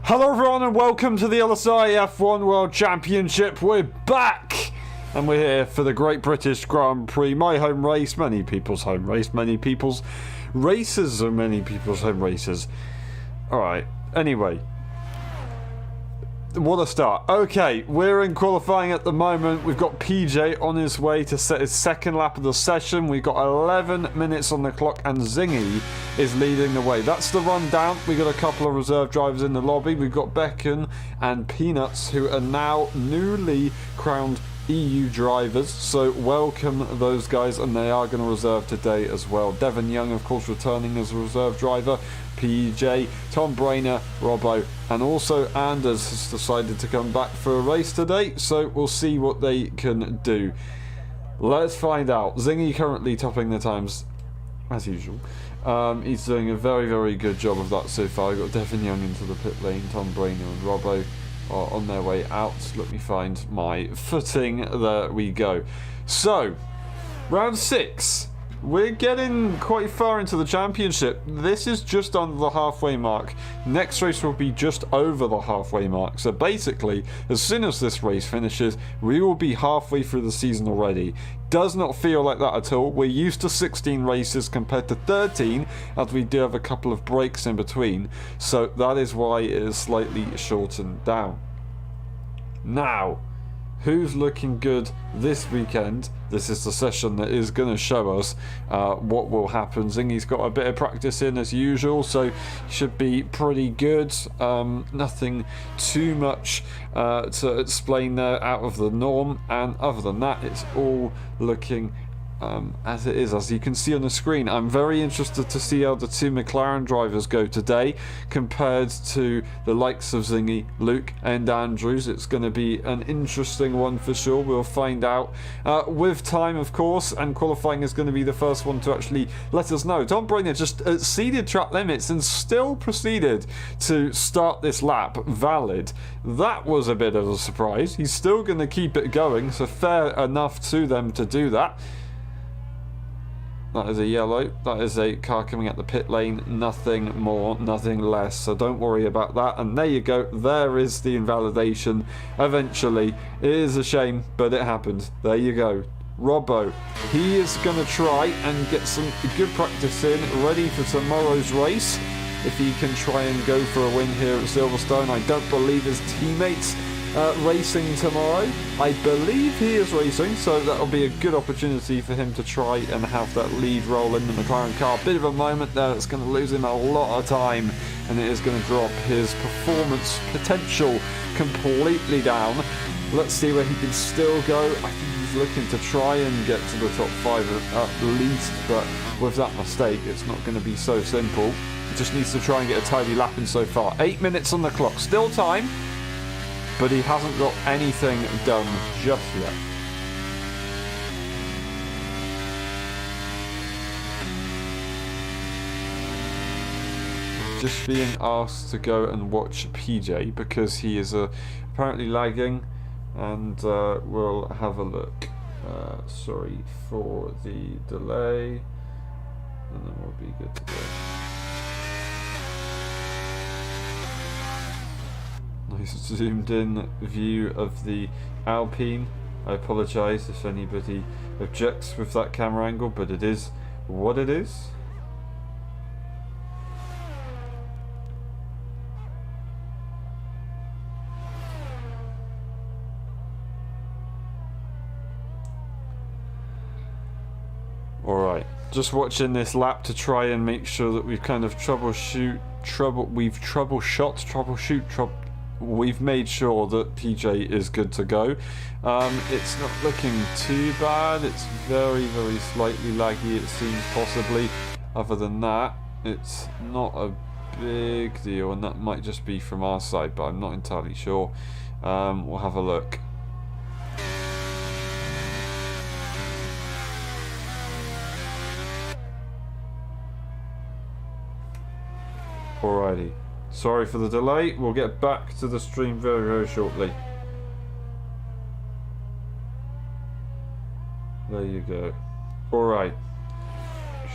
Hello everyone and welcome to the LSI F1 World Championship. We're back and we're here for the Great British Grand Prix, my home race, many people's home race, many people's races and many people's home races. Alright, anyway. What a start. Okay, we're in qualifying at the moment. We've got PJ on his way to set his second lap of the session. We've got 11 minutes on the clock and Zingy is leading the way. That's the rundown. We've got a couple of reserve drivers in the lobby. We've got Becken and Peanuts, who are now newly crowned EU drivers, so welcome those guys, and they are going to reserve today as well. Devon Young, of course, returning as a reserve driver. PJ, Tom Brainer, Robbo, and also Anders has decided to come back for a race today, so we'll see what they can do. Let's find out. Zingy currently topping the times as usual. He's doing a very, very good job of that so far. I've got Devon Young into the pit lane, Tom Brainer and Robbo are on their way out. Let me find my footing. There we go. So, round 6. We're getting quite far into the championship. This is just under the halfway mark. Next race will be just over the halfway mark. So basically, as soon as this race finishes, we will be halfway through the season already. Does not feel like that at all. We're used to 16 races compared to 13, as we do have a couple of breaks in between. So that is why it is slightly shortened down. Now, who's looking good this weekend? This is the session that is going to show us what will happen. Zingy's got a bit of practice in as usual, so should be pretty good. Nothing too much to explain there out of the norm, and other than that, it's all looking as it is. As you can see on the screen, I'm very interested to see how the two McLaren drivers go today compared to the likes of Zingy, Luke and Andrews. It's going to be an interesting one for sure. We'll find out with time, of course, and qualifying is going to be the first one to actually let us know. Tom Brainer just exceeded track limits and still proceeded to start this lap valid. That was a bit of a surprise. He's still going to keep it going, so fair enough to them to do that. That is a yellow. That is a car coming at the pit lane. Nothing more, nothing less. So don't worry about that. And there you go. There is the invalidation. Eventually. It is a shame, but it happened. There you go. Robbo. He is going to try and get some good practice in, ready for tomorrow's race. If he can try and go for a win here at Silverstone. I don't believe his teammates racing tomorrow. I believe he is racing, so that'll be a good opportunity for him to try and have that lead role in the McLaren car. Bit of a moment there that's going to lose him a lot of time, and it is going to drop his performance potential completely down. Let's see where he can still go. I think he's looking to try and get to the top 5 at least, but with that mistake, it's not going to be so simple. He just needs to try and get a tidy lap in so far. 8 minutes on the clock, still time. But he hasn't got anything done just yet. Just being asked to go and watch PJ because he is apparently lagging, and we'll have a look. Sorry for the delay, and then we'll be good to go. Nice zoomed in view of the Alpine. I apologise if anybody objects with that camera angle, but it is what it is. Alright, just watching this lap to try and make sure that we've kind of we've made sure that PJ is good to go. It's not looking too bad. It's very, very slightly laggy, it seems, possibly. Other than that, it's not a big deal, and that might just be from our side, but I'm not entirely sure. We'll have a look. Alrighty. Sorry for the delay. We'll get back to the stream very, very shortly. There you go. Alright.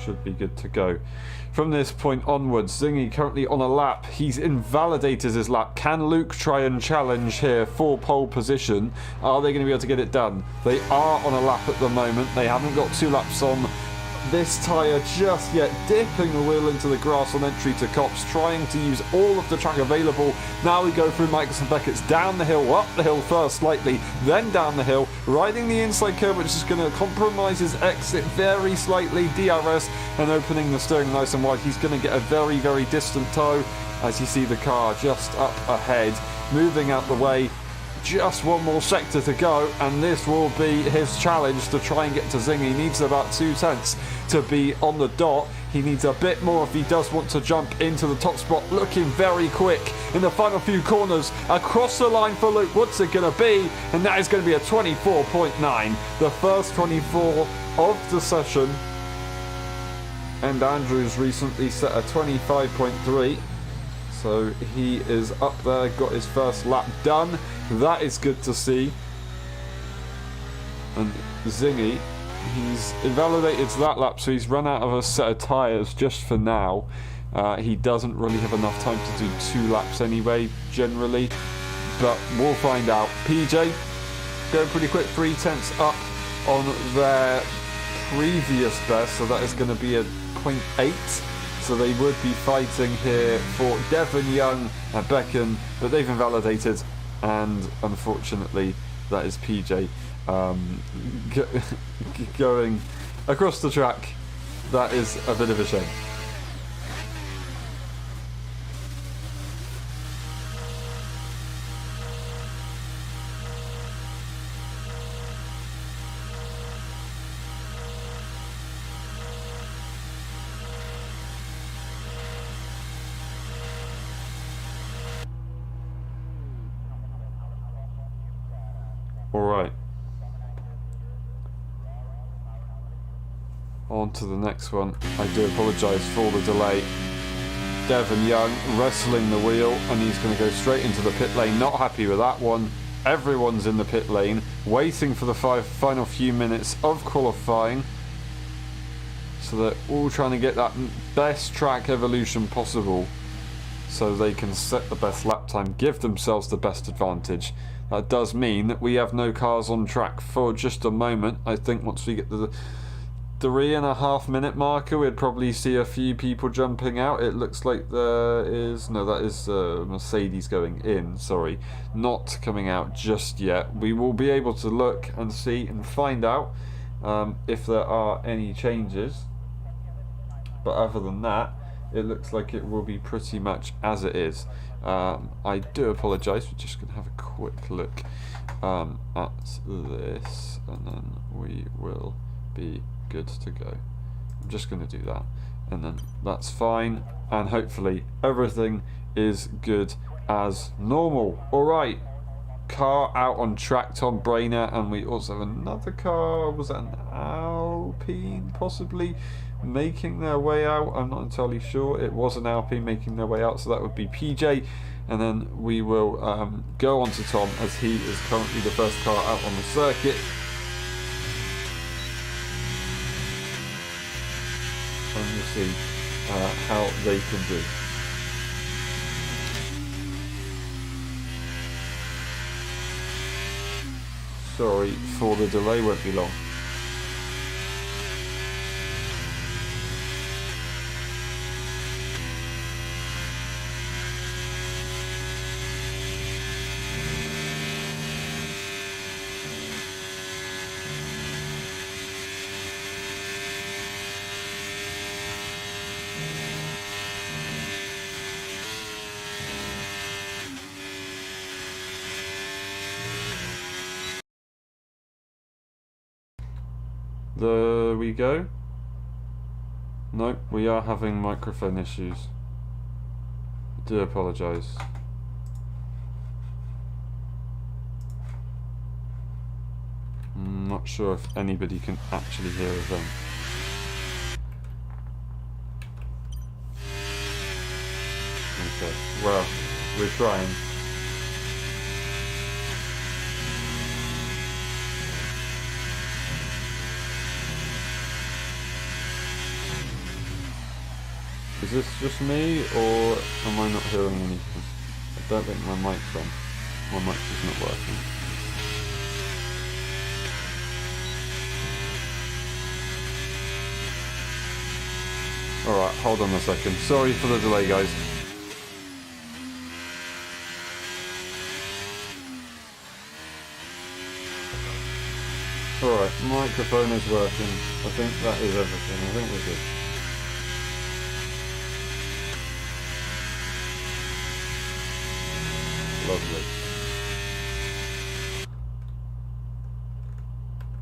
should be good to go. From this point onwards, Zingy currently on a lap. He's invalidated his lap. Can Luke try and challenge here for pole position? Are they going to be able to get it done? They are on a lap at the moment. They haven't got 2 laps on this tyre just yet, dipping the wheel into the grass on entry to Copse, trying to use all of the track available. Now we go through Michaels and Beckett's, down the hill, up the hill first slightly, then down the hill, riding the inside curve, which is going to compromise his exit very slightly, DRS, and opening the steering nice and wide. He's going to get a very, very distant tow as you see the car just up ahead, moving out the way. Just one more sector to go, and this will be his challenge to try and get to Zing. He needs about 2 tenths to be on the dot. He needs a bit more if he does want to jump into the top spot. Looking very quick in the final few corners. Across the line for Luke. What's it going to be? And that is going to be a 24.9. The first 24 of the session. And Andrews recently set a 25.3. So he is up there, got his first lap done. That is good to see. And Zingy, he's invalidated that lap, so he's run out of a set of tyres just for now. He doesn't really have enough time to do 2 laps anyway, generally. But we'll find out. PJ, going pretty quick, 3 tenths up on their previous best, so that is going to be a 0.8. So they would be fighting here for Devon Young and Becken, but they've invalidated, and unfortunately that is PJ going across the track. That is a bit of a shame. Alright. On to the next one. I do apologise for the delay. Devon Young wrestling the wheel, and he's going to go straight into the pit lane. Not happy with that one. Everyone's in the pit lane, waiting for the final few minutes of qualifying. So they're all trying to get that best track evolution possible, so they can set the best lap time, give themselves the best advantage. That does mean that we have no cars on track for just a moment. I think once we get to the 3.5 minute marker, we'd probably see a few people jumping out. It looks like there is... No, that is Mercedes going in, sorry. Not coming out just yet. We will be able to look and see and find out if there are any changes. But other than that, it looks like it will be pretty much as it is. I do apologise, we're just going to have a quick look at this, and then we will be good to go. I'm just going to do that, and then that's fine, and hopefully everything is good as normal. Alright, car out on track, Tom Brainer, and we also have another car. Was that an Alpine possibly making their way out? I'm not entirely sure. It was an Alpine making their way out, so that would be PJ, and then we will go on to Tom, as he is currently the first car out on the circuit. And we'll see how they can do. Sorry for the delay, won't be long. There we go. Nope, we are having microphone issues. I do apologise. I'm not sure if anybody can actually hear us then. Okay, well, we're trying. this just me, or am I not hearing anything? I don't think my mic's on. My mic is not working. Alright, hold on a second. Sorry for the delay, guys. Alright, microphone is working. I think that is everything. I think we're good. Lovely.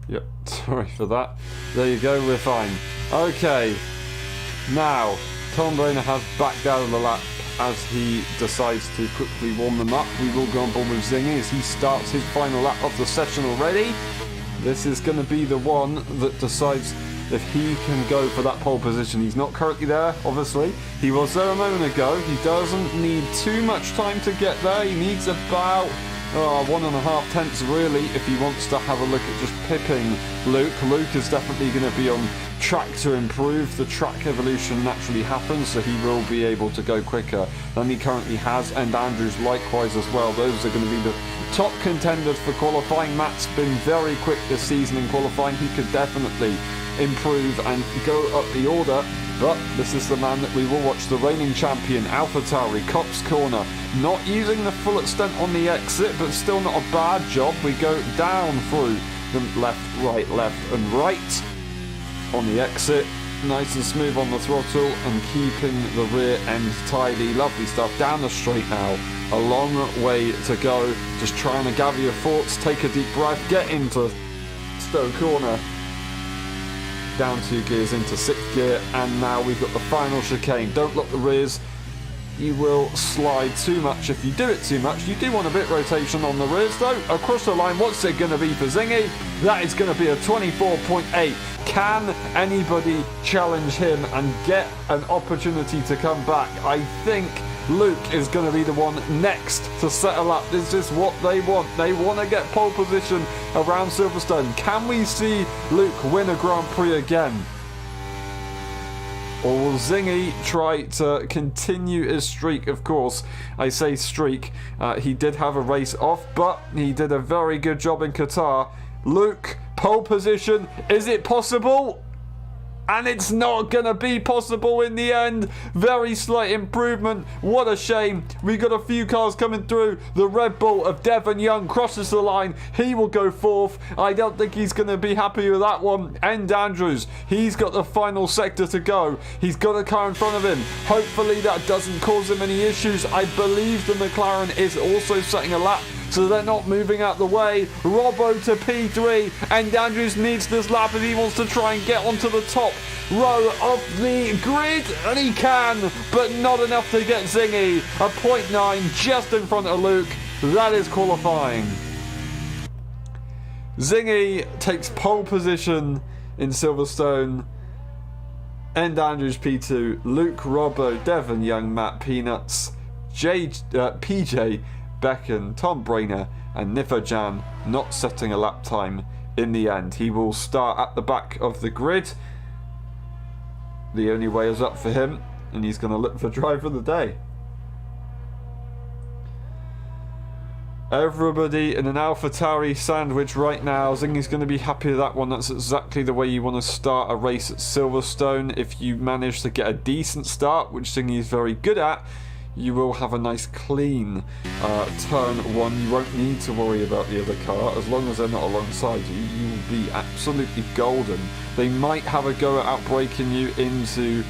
Yep, sorry for that. There you go, we're fine. Okay, now, Tom Brainer has backed out of the lap as he decides to quickly warm them up. We will go on board with Zingy as he starts his final lap of the session already. This is going to be the one that decides if he can go for that pole position. He's not currently there, obviously. He was there a moment ago. He doesn't need too much time to get there. He needs about 1.5 tenths really if he wants to have a look at just pipping Luke. Luke is definitely going to be on track to improve. The track evolution naturally happens, so he will be able to go quicker than he currently has, and Andrews likewise as well. Those are going to be the top contenders for qualifying. Matt's been very quick this season in qualifying. He could definitely improve and go up the order, but this is the man that we will watch, the reigning champion, AlphaTauri, Cops Corner, not using the full extent on the exit, but still not a bad job. We go down through the left, and right on the exit, nice and smooth on the throttle and keeping the rear end tidy. Lovely stuff. Down the straight now, a long way to go. Just trying to gather your thoughts, take a deep breath, get into Stowe Corner, down 2 gears into 6th gear, and now we've got the final chicane. Don't lock the rears. You will slide too much if you do it too much. You do want a bit rotation on the rears though. Across the line, what's it going to be for Zingy? That is going to be a 24.8. Can anybody challenge him and get an opportunity to come back? I think Luke is going to be the one next to settle up. This is what they want. They want to get pole position around Silverstone. Can we see Luke win a Grand Prix again? Or will Zingy try to continue his streak? Of course, I say streak. He did have a race off, but he did a very good job in Qatar. Luke, pole position. Is it possible? And it's not going to be possible in the end. Very slight improvement. What a shame. We got a few cars coming through. The Red Bull of Devon Young crosses the line. He will go 4th. I don't think he's going to be happy with that one. And Andrews, he's got the final sector to go. He's got a car in front of him. Hopefully that doesn't cause him any issues. I believe the McLaren is also setting a lap, so they're not moving out the way. Robbo to P3, and Andrews needs this lap if he wants to try and get onto the top row of the grid, and he can, but not enough to get Zingy. A 0.9 just in front of Luke. That is qualifying. Zingy takes pole position in Silverstone, and Andrews P2, Luke, Robbo, Devon Young, Matt Peanuts, PJ Becken, Tom Brainer and Nifojan not setting a lap time in the end. He will start at the back of the grid. The only way is up for him, and he's going to look for driver of the day. Everybody in an AlphaTauri sandwich right now. Zingy's going to be happy with that one. That's exactly the way you want to start a race at Silverstone. If you manage to get a decent start, which Zingy is very good at, you will have a nice clean turn 1. You won't need to worry about the other car. As long as they're not alongside you, you will be absolutely golden. They might have a go at outbraking you into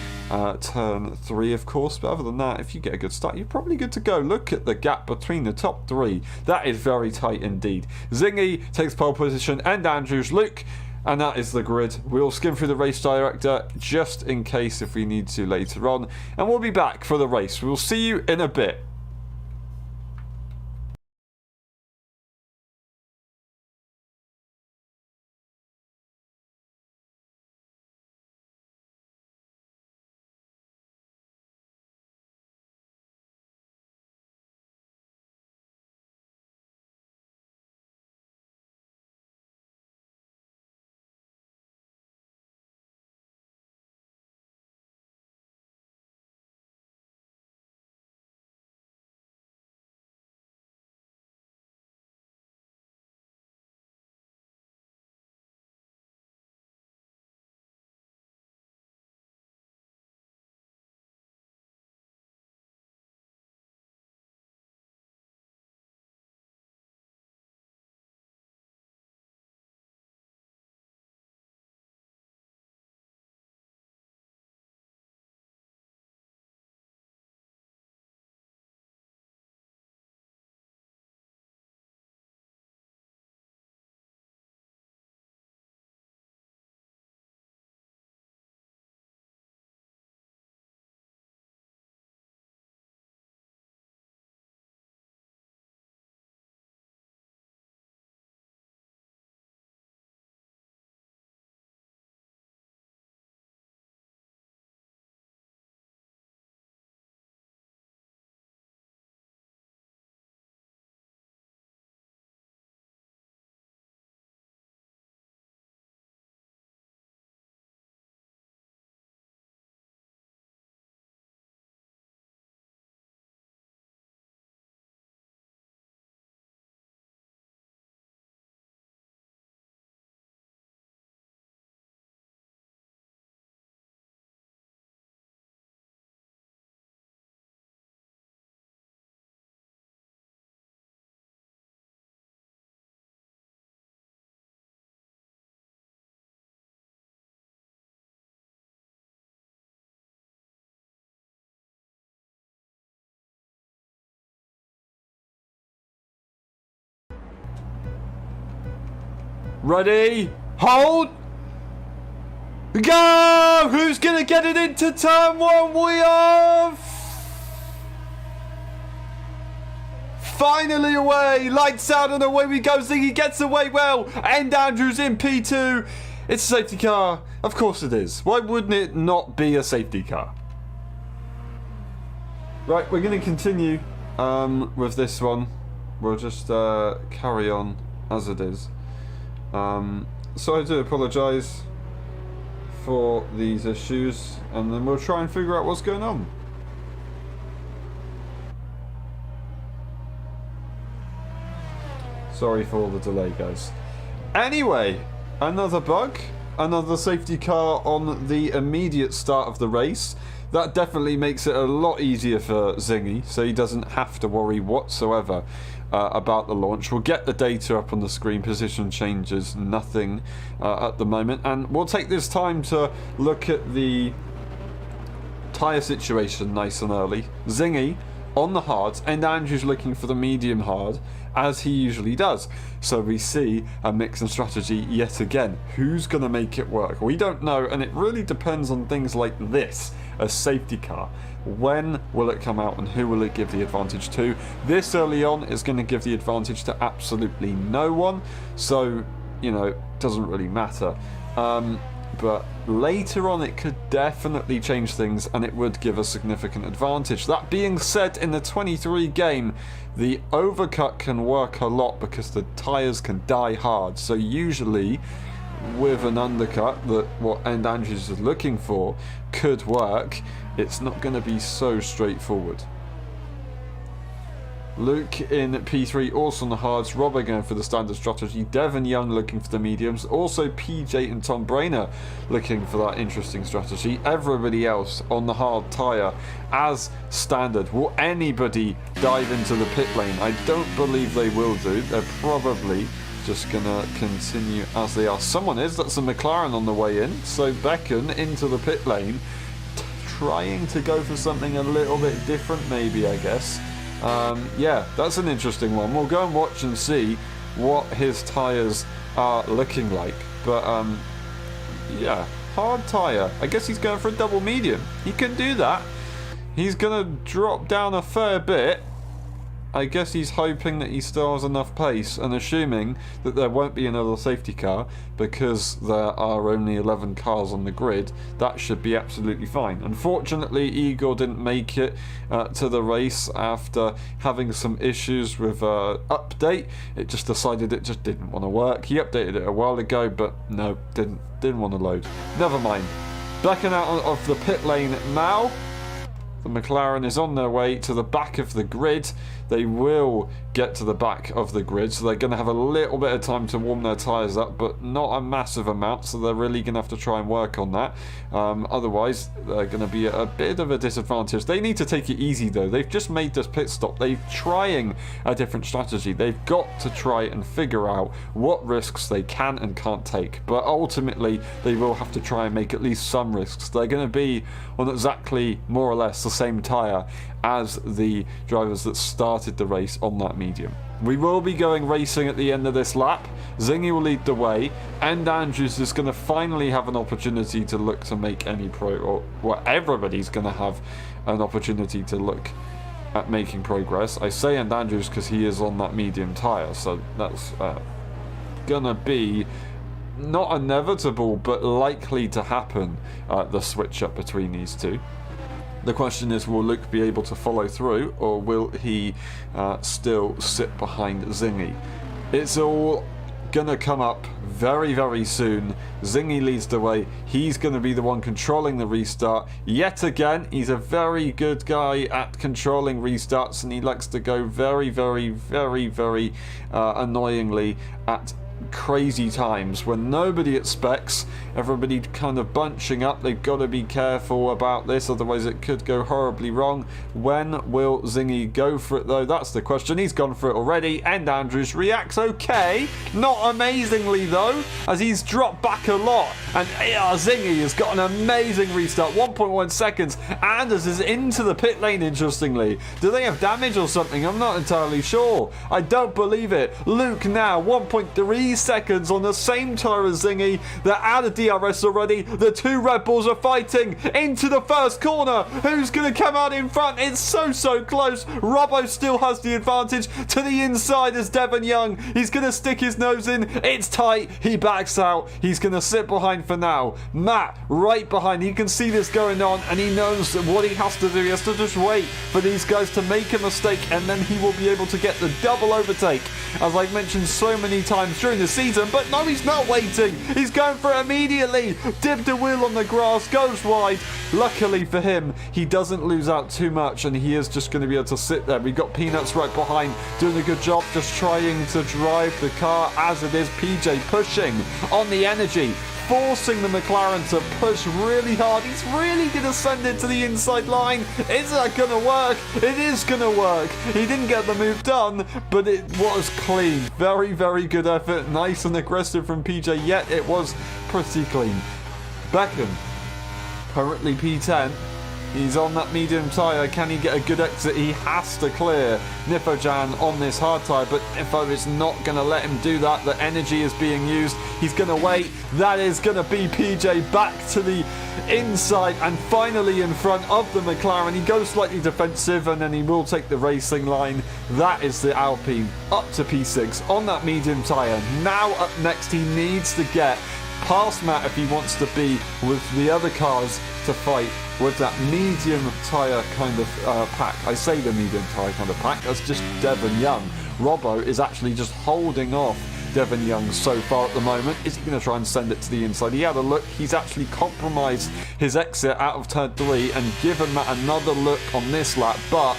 turn 3, of course, but other than that, if you get a good start, you're probably good to go. Look at the gap between the top 3. That is very tight indeed. Zingy takes pole position, and Andrews, Luke, and that is the grid. We'll skim through the race director just in case if we need to later on, and we'll be back for the race. We'll see you in a bit. Ready? Hold! Go! Who's going to get it into turn one? We are finally away. Lights out and away we go. Ziggy gets away well. And Andrews in P2. It's a safety car. Of course it is. Why wouldn't it not be a safety car? Right, we're going to continue with this one. We'll just carry on as it is. So I do apologise for these issues, and then we'll try and figure out what's going on. Sorry for all the delay, guys. Anyway, another bug, another safety car on the immediate start of the race. That definitely makes it a lot easier for Zingy, so he doesn't have to worry whatsoever about the launch. We'll get the data up on the screen, position changes, nothing at the moment. And we'll take this time to look at the tyre situation nice and early. Zingy on the hards, and Andrew's looking for the medium hard, as he usually does. So we see a mix and strategy yet again. Who's going to make it work? We don't know, and it really depends on things like this. A safety car. When will it come out and who will it give the advantage to? This early on is going to give the advantage to absolutely no one, so, you know, it doesn't really matter. But later on it could definitely change things, and it would give a significant advantage. That being said, in the 23 game, the overcut can work a lot because the tyres can die hard. So usually with an undercut, that what End Andrews is looking for could work. It's not going to be so straightforward. Luke in P3 also on the hards. Rob again for the standard strategy. Devon Young looking for the mediums. Also PJ and Tom Brainer looking for that interesting strategy. Everybody else on the hard tyre as standard. Will anybody dive into the pit lane? I don't believe they will do. They're probably just gonna continue as they are. Someone is. That's a McLaren on the way in. So Becken into the pit lane, trying to go for something a little bit different maybe, I guess. Yeah, that's an interesting one. We'll go and watch and see what his tyres are looking like. But, yeah, hard tyre. I guess he's going for a double medium. He can do that. He's going to drop down a fair bit. I guess he's hoping that he still has enough pace, and assuming that there won't be another safety car because there are only 11 cars on the grid. That should be absolutely fine. Unfortunately, Igor didn't make it to the race after having some issues with update. It just decided it just didn't want to work. He updated it a while ago, but no, didn't want to load. Never mind. Backing out of the pit lane now. The McLaren is on their way to the back of the grid. They will get to the back of the grid, so they're going to have a little bit of time to warm their tyres up, but not a massive amount, so they're really going to have to try and work on that. Otherwise, they're going to be at a bit of a disadvantage. They need to take it easy, though. They've just made this pit stop. They're trying a different strategy. They've got to try and figure out what risks they can and can't take, but ultimately, they will have to try and make at least some risks. They're going to be on exactly, more or less, the same tyre as the drivers that started the race on that medium. We will be going racing at the end of this lap. Zingy will lead the way, and Andrews is going to finally have an opportunity to look to make any or well, everybody's going to have an opportunity to look at making progress. I say and Andrews because he is on that medium tyre, so that's going to be not inevitable, but likely to happen, the switch up between these two. The question is, will Luke be able to follow through, or will he still sit behind Zingy? It's all going to come up very, very soon. Zingy leads the way. He's going to be the one controlling the restart. Yet again, he's a very good guy at controlling restarts, and he likes to go very, very, very, very annoyingly at crazy times when nobody expects. Everybody kind of bunching up. They've got to be careful about this, otherwise it could go horribly wrong. When will Zingy go for it, though? That's the question. He's gone for it already, and Andrews reacts okay. Not amazingly, though, as he's dropped back a lot, and Zingy has got an amazing restart. 1.1 seconds. Anders is into the pit lane, interestingly. Do they have damage or something? I'm not entirely sure. I don't believe it. Luke now 1.3 seconds on the same tyre as Zingy. They're out of DRS already. The two Red Bulls are fighting into the first corner. Who's going to come out in front? It's so close. Robbo still has the advantage. To the inside is Devon Young. He's going to stick his nose in. It's tight. He backs out. He's going to sit behind for now. Matt right behind. You can see this going on, and he knows what he has to do. He has to just wait for these guys to make a mistake, and then he will be able to get the double overtake, as I've mentioned so many times during the season. But no, he's not waiting. He's going for it immediately. Dipped a wheel on the grass, goes wide. Luckily for him, he doesn't lose out too much, and he is just going to be able to sit there. We've got Peanuts right behind, doing a good job, just trying to drive the car as it is. PJ pushing on the energy, forcing the McLaren to push really hard. He's really going to send it to the inside line. Is that going to work? It is going to work. He didn't get the move done, but it was clean. Very good effort. Nice and aggressive from PJ, yet it was pretty clean. Beckham, currently P10. He's on that medium tyre. Can he get a good exit? He has to clear Nifojan on this hard tyre, but Nifo is not going to let him do that. The energy is being used. He's going to wait. That is going to be PJ back to the inside and finally in front of the McLaren. He goes slightly defensive, and then he will take the racing line. That is the Alpine up to P6 on that medium tyre. Now up next, he needs to get past Matt if he wants to be with the other cars to fight with that medium tyre kind of pack. I say the medium tyre kind of pack, that's just Devon Young. Robbo is actually just holding off Devon Young so far at the moment. Is he going to try and send it to the inside? He had a look. He's actually compromised his exit out of turn 3 and given Matt another look on this lap, but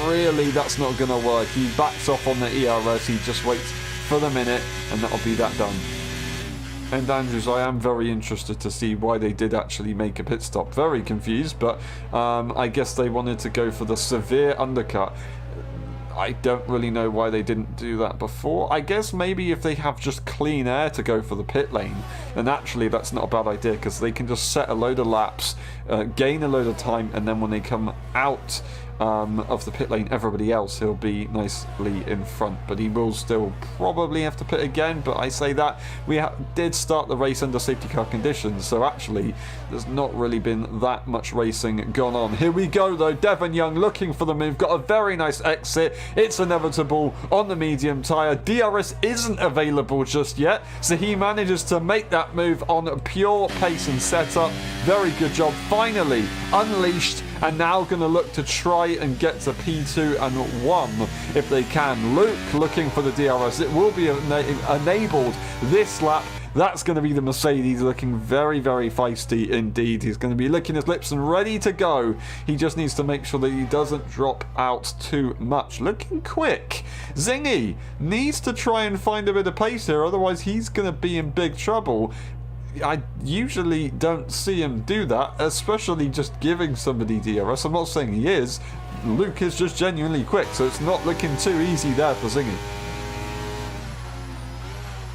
really that's not going to work. He backs off on the ERS. He just waits for the minute, and that'll be that done. And Andrews, I am very interested to see why they did actually make a pit stop. Very confused, but I guess they wanted to go for the severe undercut. I don't really know why they didn't do that before. I guess maybe if they have just clean air to go for the pit lane, then actually that's not a bad idea, because they can just set a load of laps, gain a load of time, and then when they come out of the pit lane, everybody else, he'll be nicely in front. But he will still probably have to pit again. But I say that we did start the race under safety car conditions, so actually there's not really been that much racing gone on. Here we go though. Devon Young looking for the move, got a very nice exit. It's inevitable on the medium tyre. DRS isn't available just yet, so he manages to make that move on pure pace and setup. Very good job. Finally unleashed, and now going to look to try and get to P2 and 1 if they can. Luke looking for the DRS. It will be enabled this lap. That's going to be the Mercedes, looking very feisty indeed. He's going to be licking his lips and ready to go. He just needs to make sure that he doesn't drop out too much. Looking quick. Zingy needs to try and find a bit of pace here, otherwise he's going to be in big trouble. I usually don't see him do that, especially just giving somebody DRS. I'm not saying he is. Luke is just genuinely quick, so it's not looking too easy there for Zingy.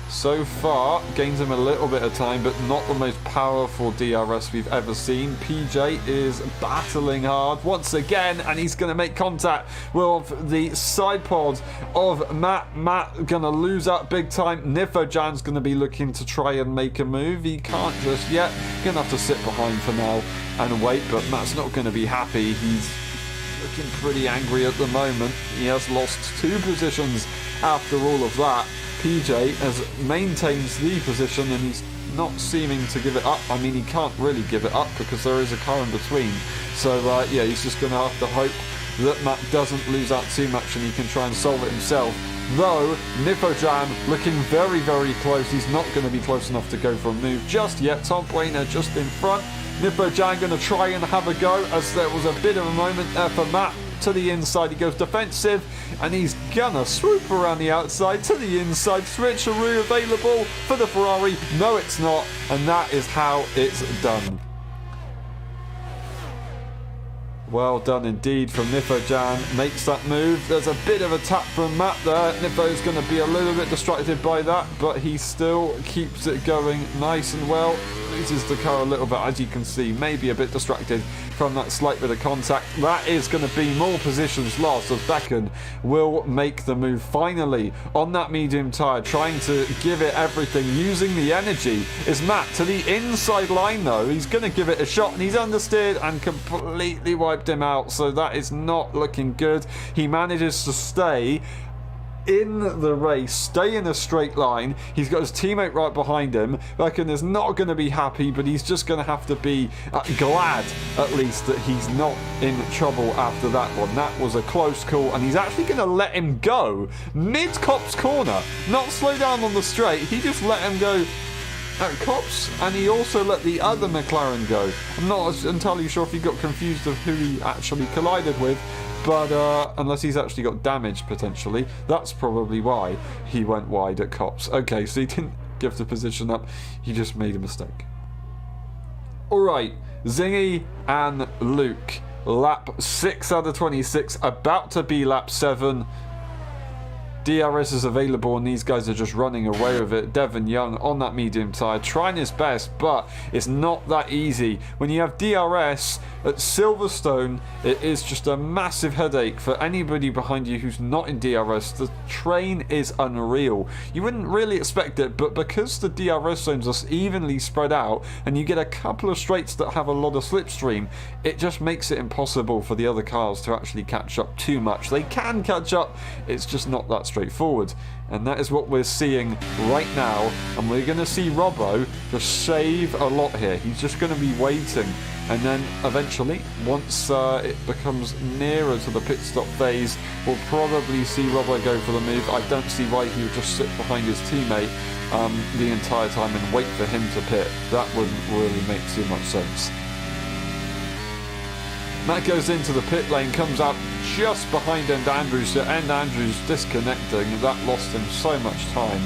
So far, gains him a little bit of time, but not the most powerful DRS we've ever seen. PJ is battling hard once again, and he's going to make contact with the side pod of Matt. Matt going to lose out big time. Nifojan's going to be looking to try and make a move. He can't just yet. Going to have to sit behind for now and wait, but Matt's not going to be happy. He's looking pretty angry at the moment. He has lost 2 positions after all of that. PJ maintains the position, and he's not seeming to give it up. I mean, he can't really give it up because there is a car in between. So, yeah, he's just going to have to hope that Matt doesn't lose out too much and he can try and solve it himself. Though, Nifojan looking very close. He's not going to be close enough to go for a move just yet. Tom Buena just in front. Nifojan going to try and have a go, as there was a bit of a moment there for Matt. To the inside, he goes defensive, and he's gonna swoop around the outside to the inside. Switcheroo available for the Ferrari. No, it's not, and that is how it's done. Well done indeed from Nifojan. Makes that move. There's a bit of a tap from Matt there. Nifo's going to be a little bit distracted by that, but he still keeps it going nice and well. loses the car a little bit, as you can see, maybe a bit distracted from that slight bit of contact. That is going to be more positions lost, as Becken will make the move finally on that medium tyre, trying to give it everything, using the energy. Is Matt to the inside line though? He's going to give it a shot, and he's understeered and completely wiped him out, so that is not looking good. He manages to stay in the race, stay in a straight line. He's got his teammate right behind him. Becken is not going to be happy, but he's just going to have to be glad at least that he's not in trouble after that one. That was a close call, and he's actually going to let him go mid-Copse corner, not slow down on the straight. He just let him go at Copse, and he also let the other McLaren go. I'm not entirely sure if he got confused of who he actually collided with, but unless he's actually got damage potentially, that's probably why he went wide at Copse. Okay, so he didn't give the position up, he just made a mistake. Alright, Zingy and Luke, lap 6 out of 26, about to be lap 7. DRS is available, and these guys are just running away with it. Devon Young on that medium tyre, trying his best, but it's not that easy. When you have DRS at Silverstone, it is just a massive headache for anybody behind you who's not in DRS. The train is unreal. You wouldn't really expect it, but because the DRS zones are evenly spread out, and you get a couple of straights that have a lot of slipstream, it just makes it impossible for the other cars to actually catch up too much. They can catch up, it's just not that straightforward, and that is what we're seeing right now. And we're going to see Robbo just save a lot here. He's just going to be waiting, and then eventually, once it becomes nearer to the pit stop phase, we'll probably see Robbo go for the move. I don't see why he would just sit behind his teammate the entire time and wait for him to pit. That wouldn't really make too much sense. Matt goes into the pit lane, comes out just behind End Andrews, so End Andrews disconnecting. That lost him so much time,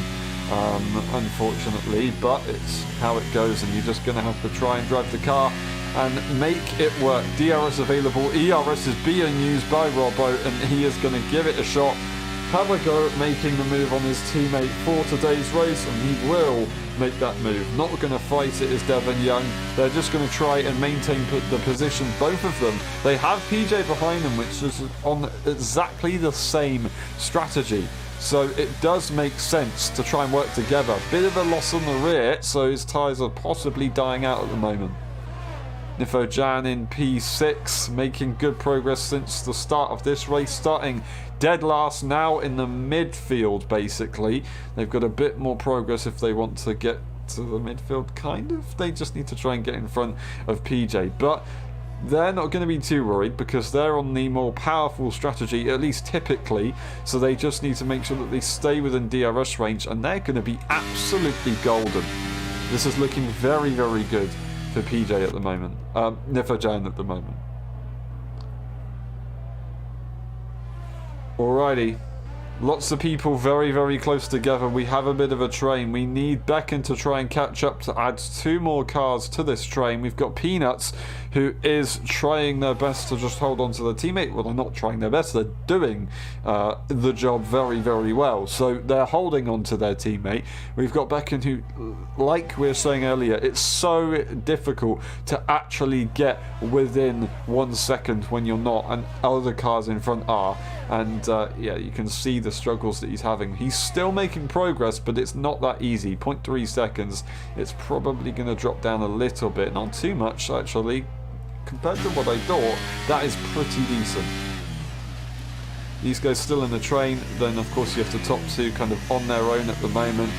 unfortunately, but it's how it goes, and you're just going to have to try and drive the car and make it work. DRS available, ERS is being used by Robbo, and he is going to give it a shot, have a go at making the move on his teammate for today's race, and he will make that move. Not going to fight it is Devon Young. They're just going to try and maintain the position, both of them. They have PJ behind them, which is on exactly the same strategy. So it does make sense to try and work together. Bit of a loss on the rear, so his tyres are possibly dying out at the moment. Nifo Jan in P6, making good progress since the start of this race, starting dead last, now in the midfield basically. They've got a bit more progress if they want to get to the midfield, kind of. They just need to try and get in front of PJ, but they're not going to be too worried because they're on the more powerful strategy, at least typically, so they just need to make sure that they stay within DRS range, and they're going to be absolutely golden. This is looking very, very good for PJ at the moment, Nifojan at the moment. Alrighty, lots of people very, very close together. We have a bit of a train. We need Becken to try and catch up to add 2 more cars to this train. We've got Peanuts, who is trying their best to just hold on to their teammate. Well, they're not trying their best, they're doing the job very, very well. So they're holding on to their teammate. We've got Becken, who, like we were saying earlier, it's so difficult to actually get within 1 second when you're not, and other cars in front are. And yeah, you can see the struggles that he's having. He's still making progress, but it's not that easy. 0.3 seconds. It's probably going to drop down a little bit. Not too much, actually. Compared to what I thought, that is pretty decent. These guys still in the train. Then, of course, you have the top 2 kind of on their own at the moment.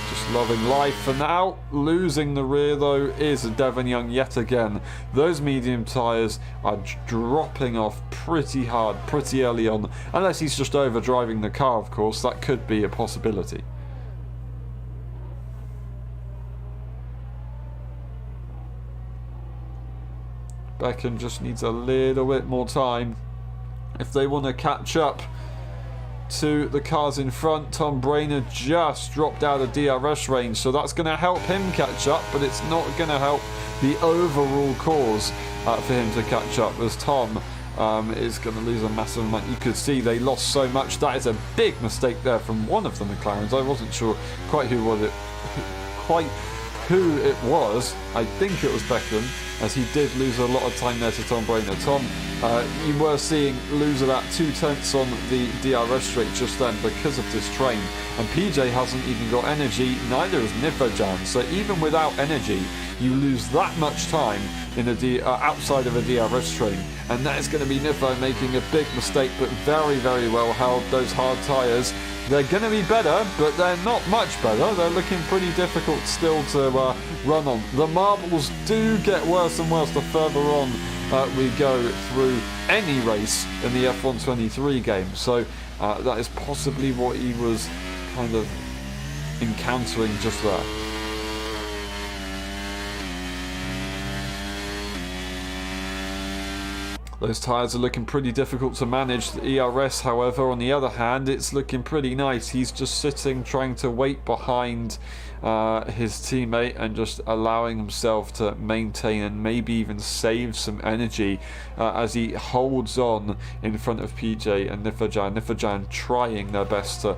Just loving life for now. Losing the rear, though, is Devon Young yet again. Those medium tyres are dropping off pretty hard, pretty early on. Unless he's just overdriving the car, of course. That could be a possibility. Becken just needs a little bit more time if they want to catch up to the cars in front. Tom Brainerd just dropped out of DRS range, so that's going to help him catch up, but it's not going to help the overall cause for him to catch up, as Tom is going to lose a massive amount. You could see they lost so much. That is a big mistake there from one of the McLarens. I wasn't sure quite who it was. I think it was Beckham, as he did lose a lot of time there to Tom Brainer. Tom, you were seeing lose about 2/10 on the DRS straight just then because of this train. And PJ hasn't even got energy, neither has Nifojan. So even without energy, you lose that much time in outside of a DRS train. And that is going to be Nifo making a big mistake, but very, very well held. Those hard tyres, they're going to be better, but they're not much better. They're looking pretty difficult still to run on. The marbles do get worse and worse the further on we go through any race in the F123 game. So that is possibly what he was kind of encountering just there. Those tyres are looking pretty difficult to manage. The ERS, however, on the other hand, it's looking pretty nice. He's just sitting, trying to wait behind his teammate and just allowing himself to maintain and maybe even save some energy as he holds on in front of PJ and Nifojan. Nifojan trying their best to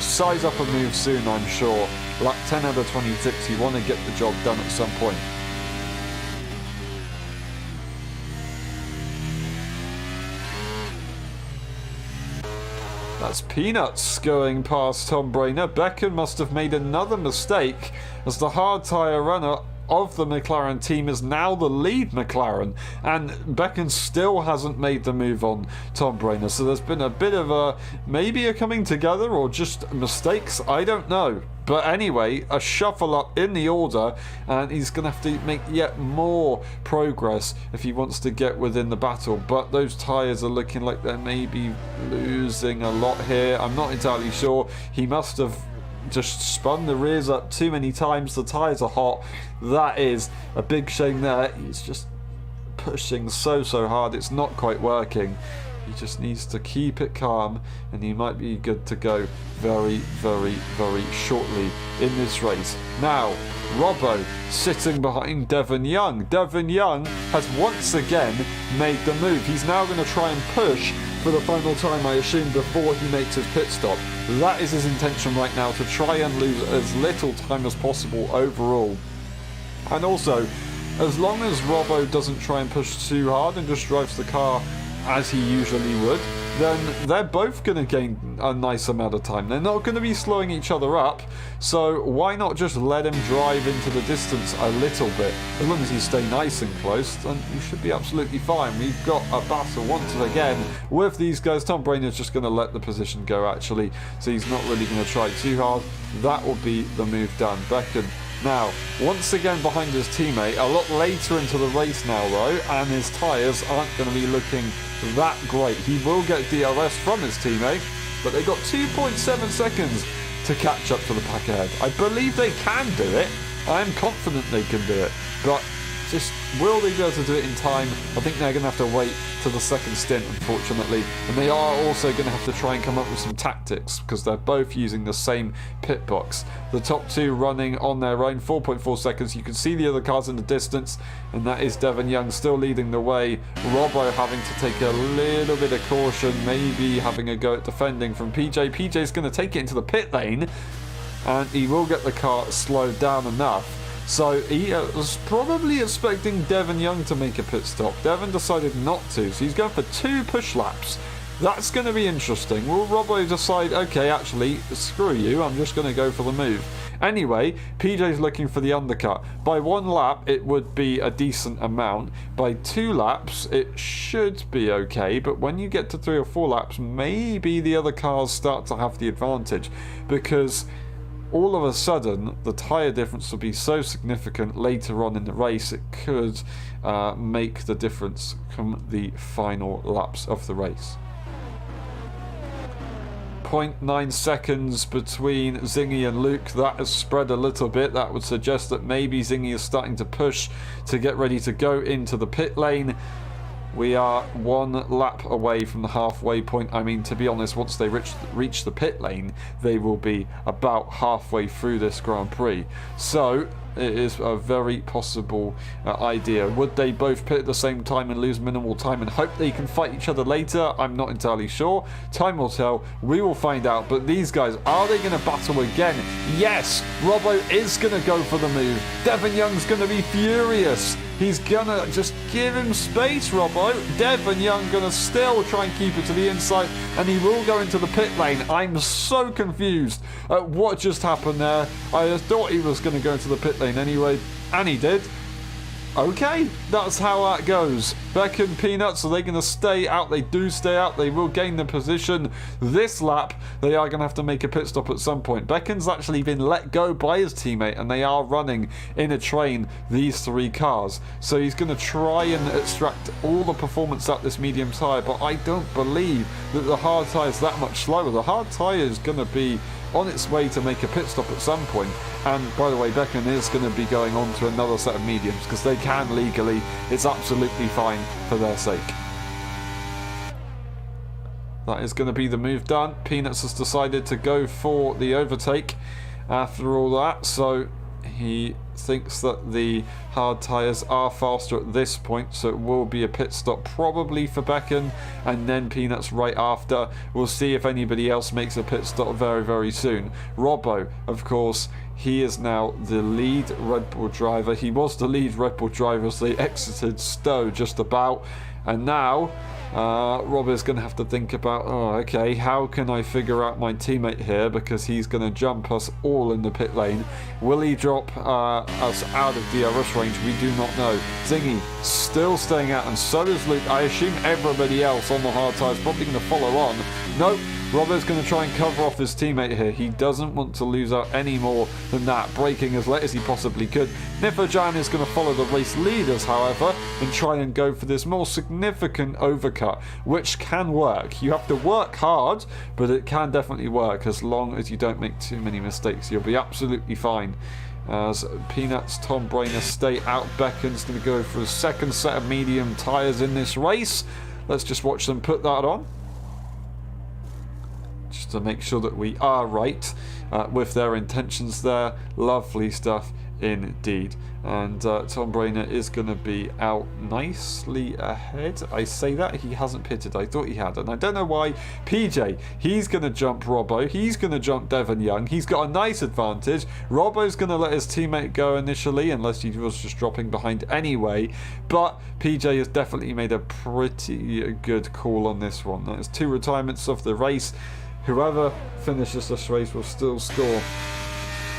size up a move soon, I'm sure. Lap 10 out of 26, you want to get the job done at some point. That's Peanuts going past Tom Brainer. Beckham must have made another mistake, as the hard tyre runner of the McLaren team is now the lead McLaren, and Beckham still hasn't made the move on Tom Brainer. So there's been a bit of maybe a coming together or just mistakes, I don't know. But anyway, a shuffle up in the order, and he's going to have to make yet more progress if he wants to get within the battle. But those tyres are looking like they're maybe losing a lot here. I'm not entirely sure. He must have just spun the rears up too many times. The tyres are hot. That is a big shame there. He's just pushing so hard. It's not quite working. He just needs to keep it calm, and he might be good to go very, very, very shortly in this race. Now, Robbo sitting behind Devon Young. Devon Young has once again made the move. He's now going to try and push for the final time, I assume, before he makes his pit stop. That is his intention right now, to try and lose as little time as possible overall. And also, as long as Robbo doesn't try and push too hard and just drives the car as he usually would, then they're both going to gain a nice amount of time. They're not going to be slowing each other up, so why not just let him drive into the distance a little bit? As long as you stay nice and close, then you should be absolutely fine. We've got a battle once again with these guys. Tom Brainer's just going to let the position go, actually, so he's not really going to try too hard. That will be the move done. Beckham now, once again behind his teammate, a lot later into the race now though, and his tyres aren't going to be looking that great. He will get DRS from his teammate, but they've got 2.7 seconds to catch up to the pack ahead. I believe they can do it. I am confident they can do it, but just will they be able to do it in time? I think they're going to have to wait to the second stint, unfortunately. And they are also going to have to try and come up with some tactics, because they're both using the same pit box. The top two running on their own, 4.4 seconds. You can see the other cars in the distance, and that is Devon Young still leading the way. Robbo having to take a little bit of caution, maybe having a go at defending from PJ. PJ's going to take it into the pit lane, and he will get the car slowed down enough. So he was probably expecting Devon Young to make a pit stop. Devon decided not to, so he's going for 2 push laps. That's going to be interesting. Will Robbo decide, okay, actually, screw you, I'm just going to go for the move? Anyway, PJ's looking for the undercut. By 1 lap, it would be a decent amount. By 2 laps, it should be okay. But when you get to 3 or 4 laps, maybe the other cars start to have the advantage, because all of a sudden the tyre difference will be so significant later on in the race, it could make the difference come the final laps of the race. 0.9 seconds between Zingy and Luke. That has spread a little bit. That would suggest that maybe Zingy is starting to push to get ready to go into the pit lane. We are 1 lap away from the halfway point. I mean, to be honest, once they reach the pit lane, they will be about halfway through this Grand Prix. So it is a very possible idea. Would they both pit at the same time and lose minimal time and hope they can fight each other later? I'm not entirely sure. Time will tell. We will find out. But these guys, are they going to battle again? Yes! Robbo is going to go for the move. Devon Young's going to be furious. He's going to just give him space, Robbo. Devon Young going to still try and keep it to the inside, and he will go into the pit lane. I'm so confused at what just happened there. I thought he was going to go into the pit lane anyway, and he did. Okay, that's how that goes. Beck and Peanuts, are they going to stay out? They do stay out. They will gain the position this lap. They are going to have to make a pit stop at some point. Beckon's actually been let go by his teammate, and they are running in a train, these 3 cars. So he's going to try and extract all the performance out this medium tyre, but I don't believe that the hard tyre is that much slower. The hard tyre is going to be on its way to make a pit stop at some point. And by the way, Becken is going to be going on to another set of mediums because they can legally. It's absolutely fine for their sake. That is going to be the move done. Peanuts has decided to go for the overtake after all that, so he thinks that the hard tyres are faster at this point, so it will be a pit stop probably for Becken, and then Peanuts right after. We'll see if anybody else makes a pit stop very, very soon. Robbo, of course, he is now the lead Red Bull driver. He was the lead Red Bull driver as they exited Stowe just about, and now Rob is going to have to think about, oh, okay, how can I figure out my teammate here, because he's going to jump us all in the pit lane. Will he drop us out of DRS range? We do not know. Zingy still staying out, and so is Luke. I assume everybody else on the hard tyres probably going to follow on. Nope. Robert's going to try and cover off his teammate here. He doesn't want to lose out any more than that, braking as late as he possibly could. Nifojan is going to follow the race leaders, however, and try and go for this more significant overcut, which can work. You have to work hard, but it can definitely work as long as you don't make too many mistakes. You'll be absolutely fine. As Peanuts, Tom Brainer stay out. Becken's going to go for a second set of medium tyres in this race. Let's just watch them put that on, just to make sure that we are right with their intentions there. Lovely stuff indeed. And Tom Brainer is going to be out nicely ahead. I say that, he hasn't pitted. I thought he had, and I don't know why. PJ, he's going to jump Robbo. He's going to jump Devon Young. He's got a nice advantage. Robbo's going to let his teammate go initially, unless he was just dropping behind anyway. But PJ has definitely made a pretty good call on this one. That is 2 retirements of the race. Whoever finishes this race will still score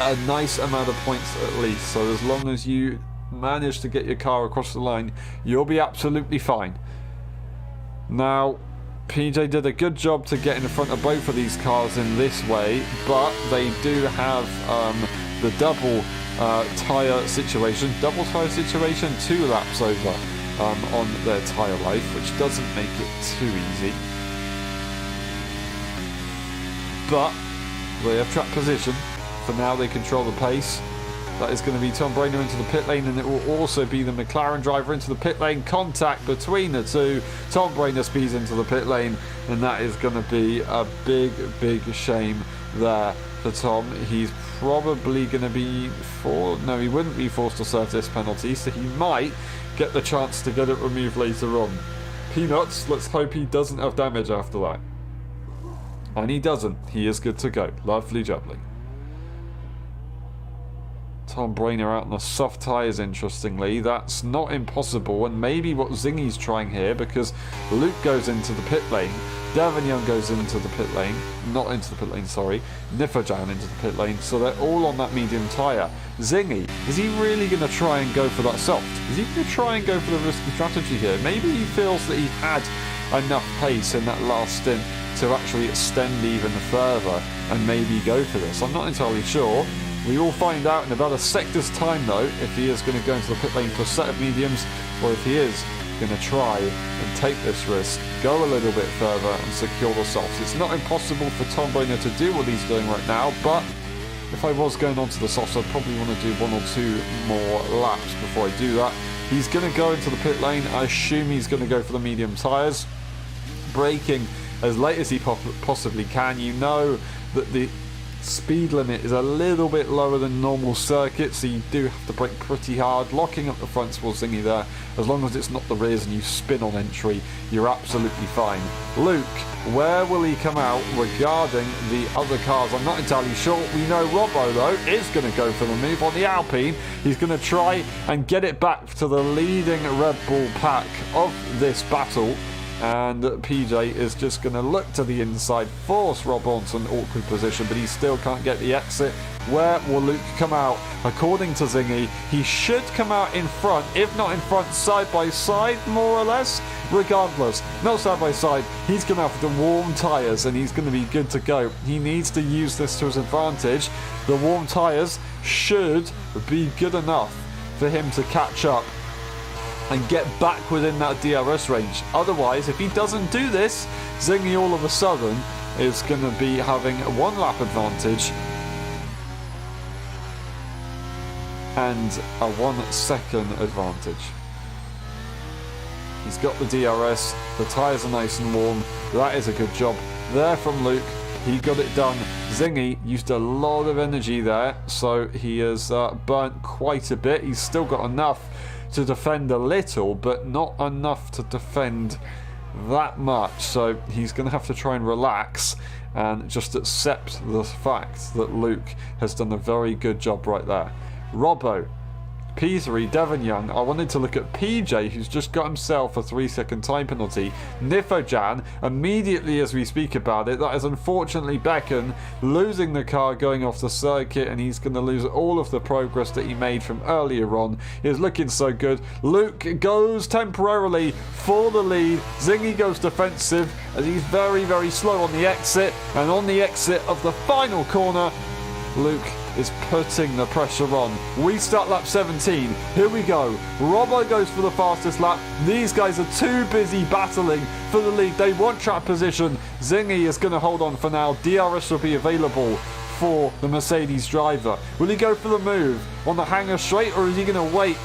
a nice amount of points at least. So as long as you manage to get your car across the line, you'll be absolutely fine. Now, PJ did a good job to get in front of both of these cars in this way, but they do have the double tyre situation. 2 laps over on their tyre life, which doesn't make it too easy. But they have track position. For now, they control the pace. That is going to be Tom Brainer into the pit lane, and it will also be the McLaren driver into the pit lane. Contact between the two. Tom Brainer speeds into the pit lane, and that is going to be a big, big shame there for Tom. He's probably going to be no, he wouldn't be forced to serve this penalty, so he might get the chance to get it removed later on. Peanuts, let's hope he doesn't have damage after that. And he doesn't. He is good to go. Lovely jubbly. Tom Brainer out on the soft tyres, interestingly. That's not impossible, and maybe what Zingy's trying here, because Luke goes into the pit lane, Devon Young goes into the pit lane, not into the pit lane, sorry, Nifojan into the pit lane, so they're all on that medium tyre. Zingy, is he really going to try and go for that soft? Is he going to try and go for the risky strategy here? Maybe he feels that he had enough pace in that last stint to actually extend even further and maybe go for this. I'm not entirely sure. We will find out in about a sector's time, though, if he is going to go into the pit lane for a set of mediums, or if he is going to try and take this risk, go a little bit further and secure the softs. It's not impossible for Tom Brainer to do what he's doing right now, but if I was going on to the softs, I'd probably want to do 1 or 2 more laps before I do that. He's going to go into the pit lane. I assume he's going to go for the medium tyres. Braking as late as he possibly can. You know that the speed limit is a little bit lower than normal circuits, so you do have to brake pretty hard. Locking up the fronts will Zingy there. As long as it's not the rears and you spin on entry, you're absolutely fine. Luke, where will he come out regarding the other cars? I'm not entirely sure. We know Robbo, though, is going to go for the move on the Alpine. He's going to try and get it back to the leading Red Bull pack of this battle. And PJ is just going to look to the inside, force Rob onto an awkward position, but he still can't get the exit. Where will Luke come out? According to Zingy, he should come out in front, if not in front, side by side, more or less. Regardless, not side by side, he's going to have the warm tyres and he's going to be good to go. He needs to use this to his advantage. The warm tyres should be good enough for him to catch up and get back within that DRS range. Otherwise, if he doesn't do this, Zingy all of a sudden is going to be having a 1 lap advantage and a 1 second advantage. He's got the DRS, the tyres are nice and warm. That is a good job there from Luke. He got it done. Zingy used a lot of energy there, so he has burnt quite a bit. He's still got enough to defend a little, but not enough to defend that much. So he's going to have to try and relax and just accept the fact that Luke has done a very good job right there. Robbo, P3, Devon Young. I wanted to look at PJ, who's just got himself a 3-second time penalty. Nifojan, immediately as we speak about it, that is unfortunately Becken losing the car going off the circuit, and he's going to lose all of the progress that he made from earlier on. He was looking so good. Luke goes temporarily for the lead. Zingy goes defensive as he's very, very slow on the exit, and on the exit of the final corner, Luke is putting the pressure on. We start lap 17. Here we go. Robbo goes for the fastest lap. These guys are too busy battling for the lead. They want track position. Zingy is going to hold on for now. DRS will be available for the Mercedes driver. Will he go for the move on the hangar straight, or is he going to wait?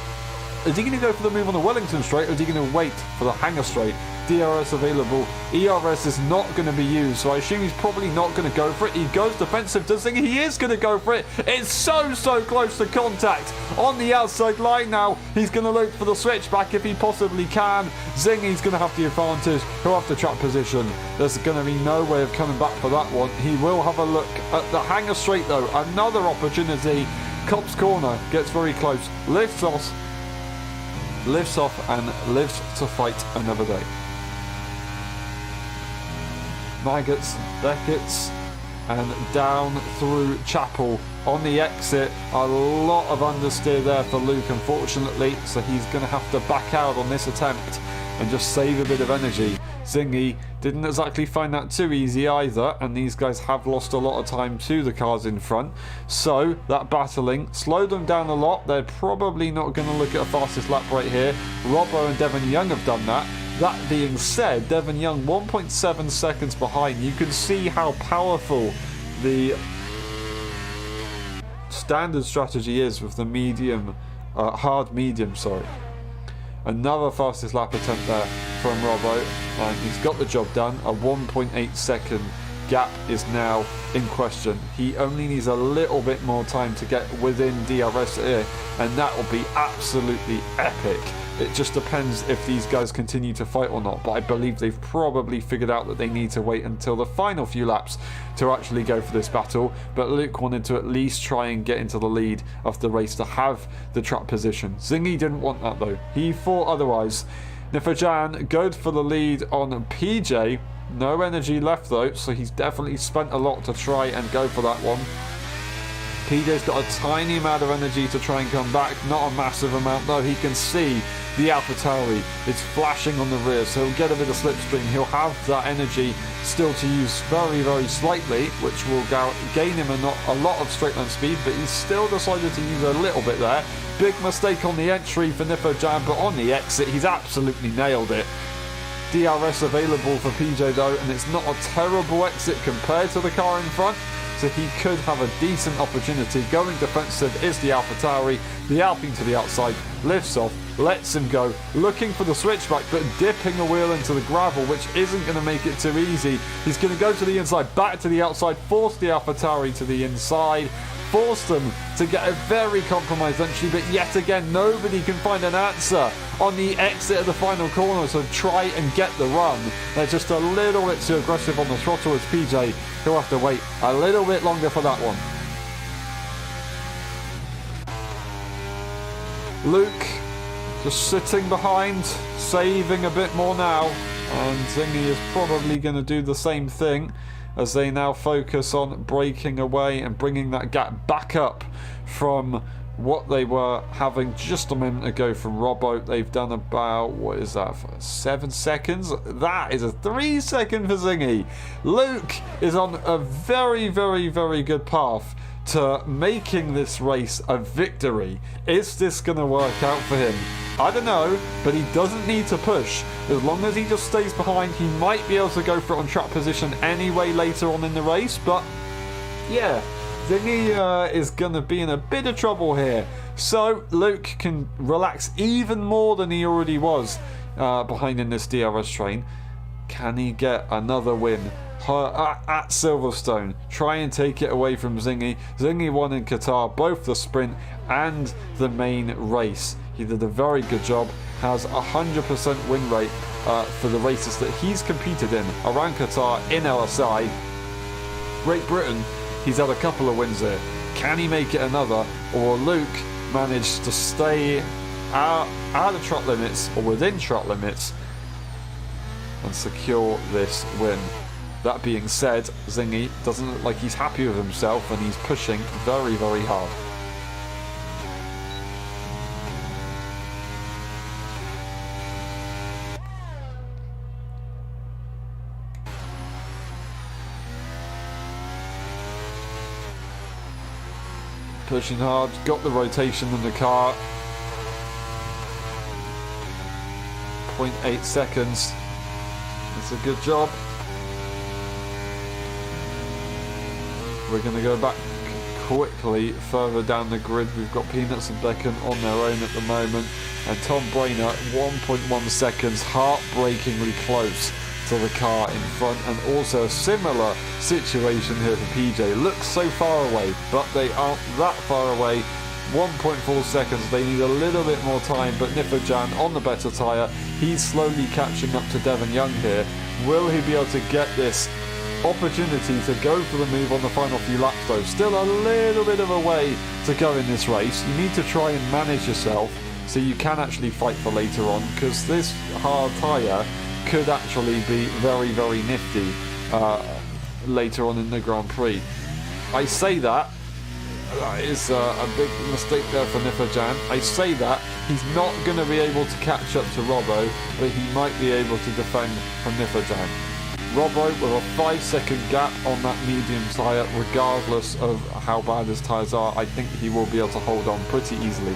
Is he going to go for the move on the Wellington straight, or is he going to wait for the hangar straight? DRS available. ERS is not going to be used, so I assume he's probably not going to go for it. He goes defensive. Does think he is going to go for it? It's so close to contact on the outside line now. He's going to look for the switchback if he possibly can. Zingy's going to have the advantage. He'll have the track position. There's going to be no way of coming back for that one. He will have a look at the hangar straight though. Another opportunity. Copse corner gets very close. Lifts off and lives to fight another day. Maggots, Beckett's, and down through Chapel on the exit. A lot of understeer there for Luke, unfortunately, so he's going to have to back out on this attempt and just save a bit of energy. Zingy didn't exactly find that too easy either, and these guys have lost a lot of time to the cars in front, so that battling slowed them down a lot. They're probably not going to look at a fastest lap right here. Robbo and Devon Young have done that. That being said, Devon Young 1.7 seconds behind. You can see how powerful the standard strategy is with the hard medium. Another fastest lap attempt there from Robbo, and he's got the job done. A 1.8 second gap is now in question. He only needs a little bit more time to get within DRS here, and that will be absolutely epic. It just depends if these guys continue to fight or not, but I believe they've probably figured out that they need to wait until the final few laps to actually go for this battle. But Luke wanted to at least try and get into the lead of the race to have the track position. Zingy didn't want that though. He thought otherwise. Nifojan good for the lead on PJ. No energy left though, so he's definitely spent a lot to try and go for that one. PJ's got a tiny amount of energy to try and come back, not a massive amount though. He can see the AlphaTauri, it's flashing on the rear, so he'll get a bit of slipstream. He'll have that energy still to use very, very slightly, which will gain him a lot of straight line speed, but he's still decided to use a little bit there. Big mistake on the entry for Nifojan, but on the exit, he's absolutely nailed it. DRS available for PJ though, and it's not a terrible exit compared to the car in front. so he could have a decent opportunity. Going defensive is the AlphaTauri. The Alpine to the outside, lifts off, lets him go, looking for the switchback, but dipping a wheel into the gravel, which isn't going to make it too easy. He's going to go to the inside, back to the outside, force the AlphaTauri to the inside, force them to get a very compromised entry, but yet again, nobody can find an answer on the exit of the final corner to try and get the run. They're just a little bit too aggressive on the throttle as PJ. He'll have to wait a little bit longer for that one. Luke just sitting behind, saving a bit more now, and Zingy is probably going to do the same thing as they now focus on breaking away and bringing that gap back up from what they were having just a minute ago from Robbo. They've done about, what is that, 7 seconds? That is a 3 second for Zingy. Luke is on a very, very, very good path to making this race a victory. Is this going to work out for him? I don't know, but he doesn't need to push. As long as he just stays behind, he might be able to go for it on track position anyway later on in the race. But yeah, Zingy is going to be in a bit of trouble here. So Luke can relax even more than he already was behind in this DRS train. Can he get another win at Silverstone? Try and take it away from Zingy. Zingy won in Qatar, both the sprint and the main race. He did a very good job, has 100% win rate for the races that he's competed in around Qatar, in LSI. Great Britain, he's had a couple of wins there. Can he make it another, or Luke managed to stay out of track limits or within track limits and secure this win? That being said, Zingy doesn't look like he's happy with himself, and he's pushing very, very hard. Pushing hard, got the rotation in the car. 0.8 seconds. That's a good job. We're going to go back quickly further down the grid. We've got Peanuts and Beckham on their own at the moment, and Tom Brainer 1.1 seconds, heartbreakingly close to the car in front. And also a similar situation here for PJ. Looks so far away, but they aren't that far away. 1.4 seconds, they need a little bit more time, but Nifojan on the better tyre. He's slowly catching up to Devon Young here. Will he be able to get this opportunity to go for the move on the final few laps though? Still a little bit of a way to go in this race. You need to try and manage yourself so you can actually fight for later on, because this hard tyre could actually be very, very nifty later on in the Grand Prix. I say that is a big mistake there for Nifojan. I say that he's not going to be able to catch up to Robbo, but he might be able to defend from Nifojan. Robbo with a 5 second gap on that medium tyre, regardless of how bad his tyres are, I think he will be able to hold on pretty easily.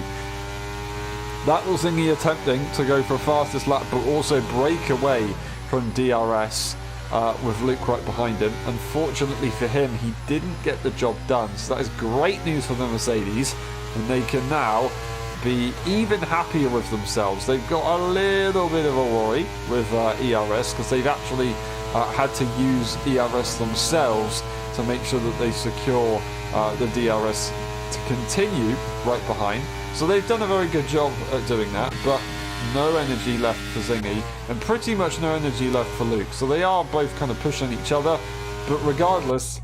That was Zingy attempting to go for a fastest lap, but also break away from DRS with Luke right behind him. Unfortunately for him, he didn't get the job done. So that is great news for the Mercedes, and they can now be even happier with themselves. They've got a little bit of a worry with ERS, because they've actually had to use ERS themselves to make sure that they secure the DRS to continue right behind. So they've done a very good job at doing that, but no energy left for Zingy, and pretty much no energy left for Luke. So they are both kind of pushing each other, but regardless,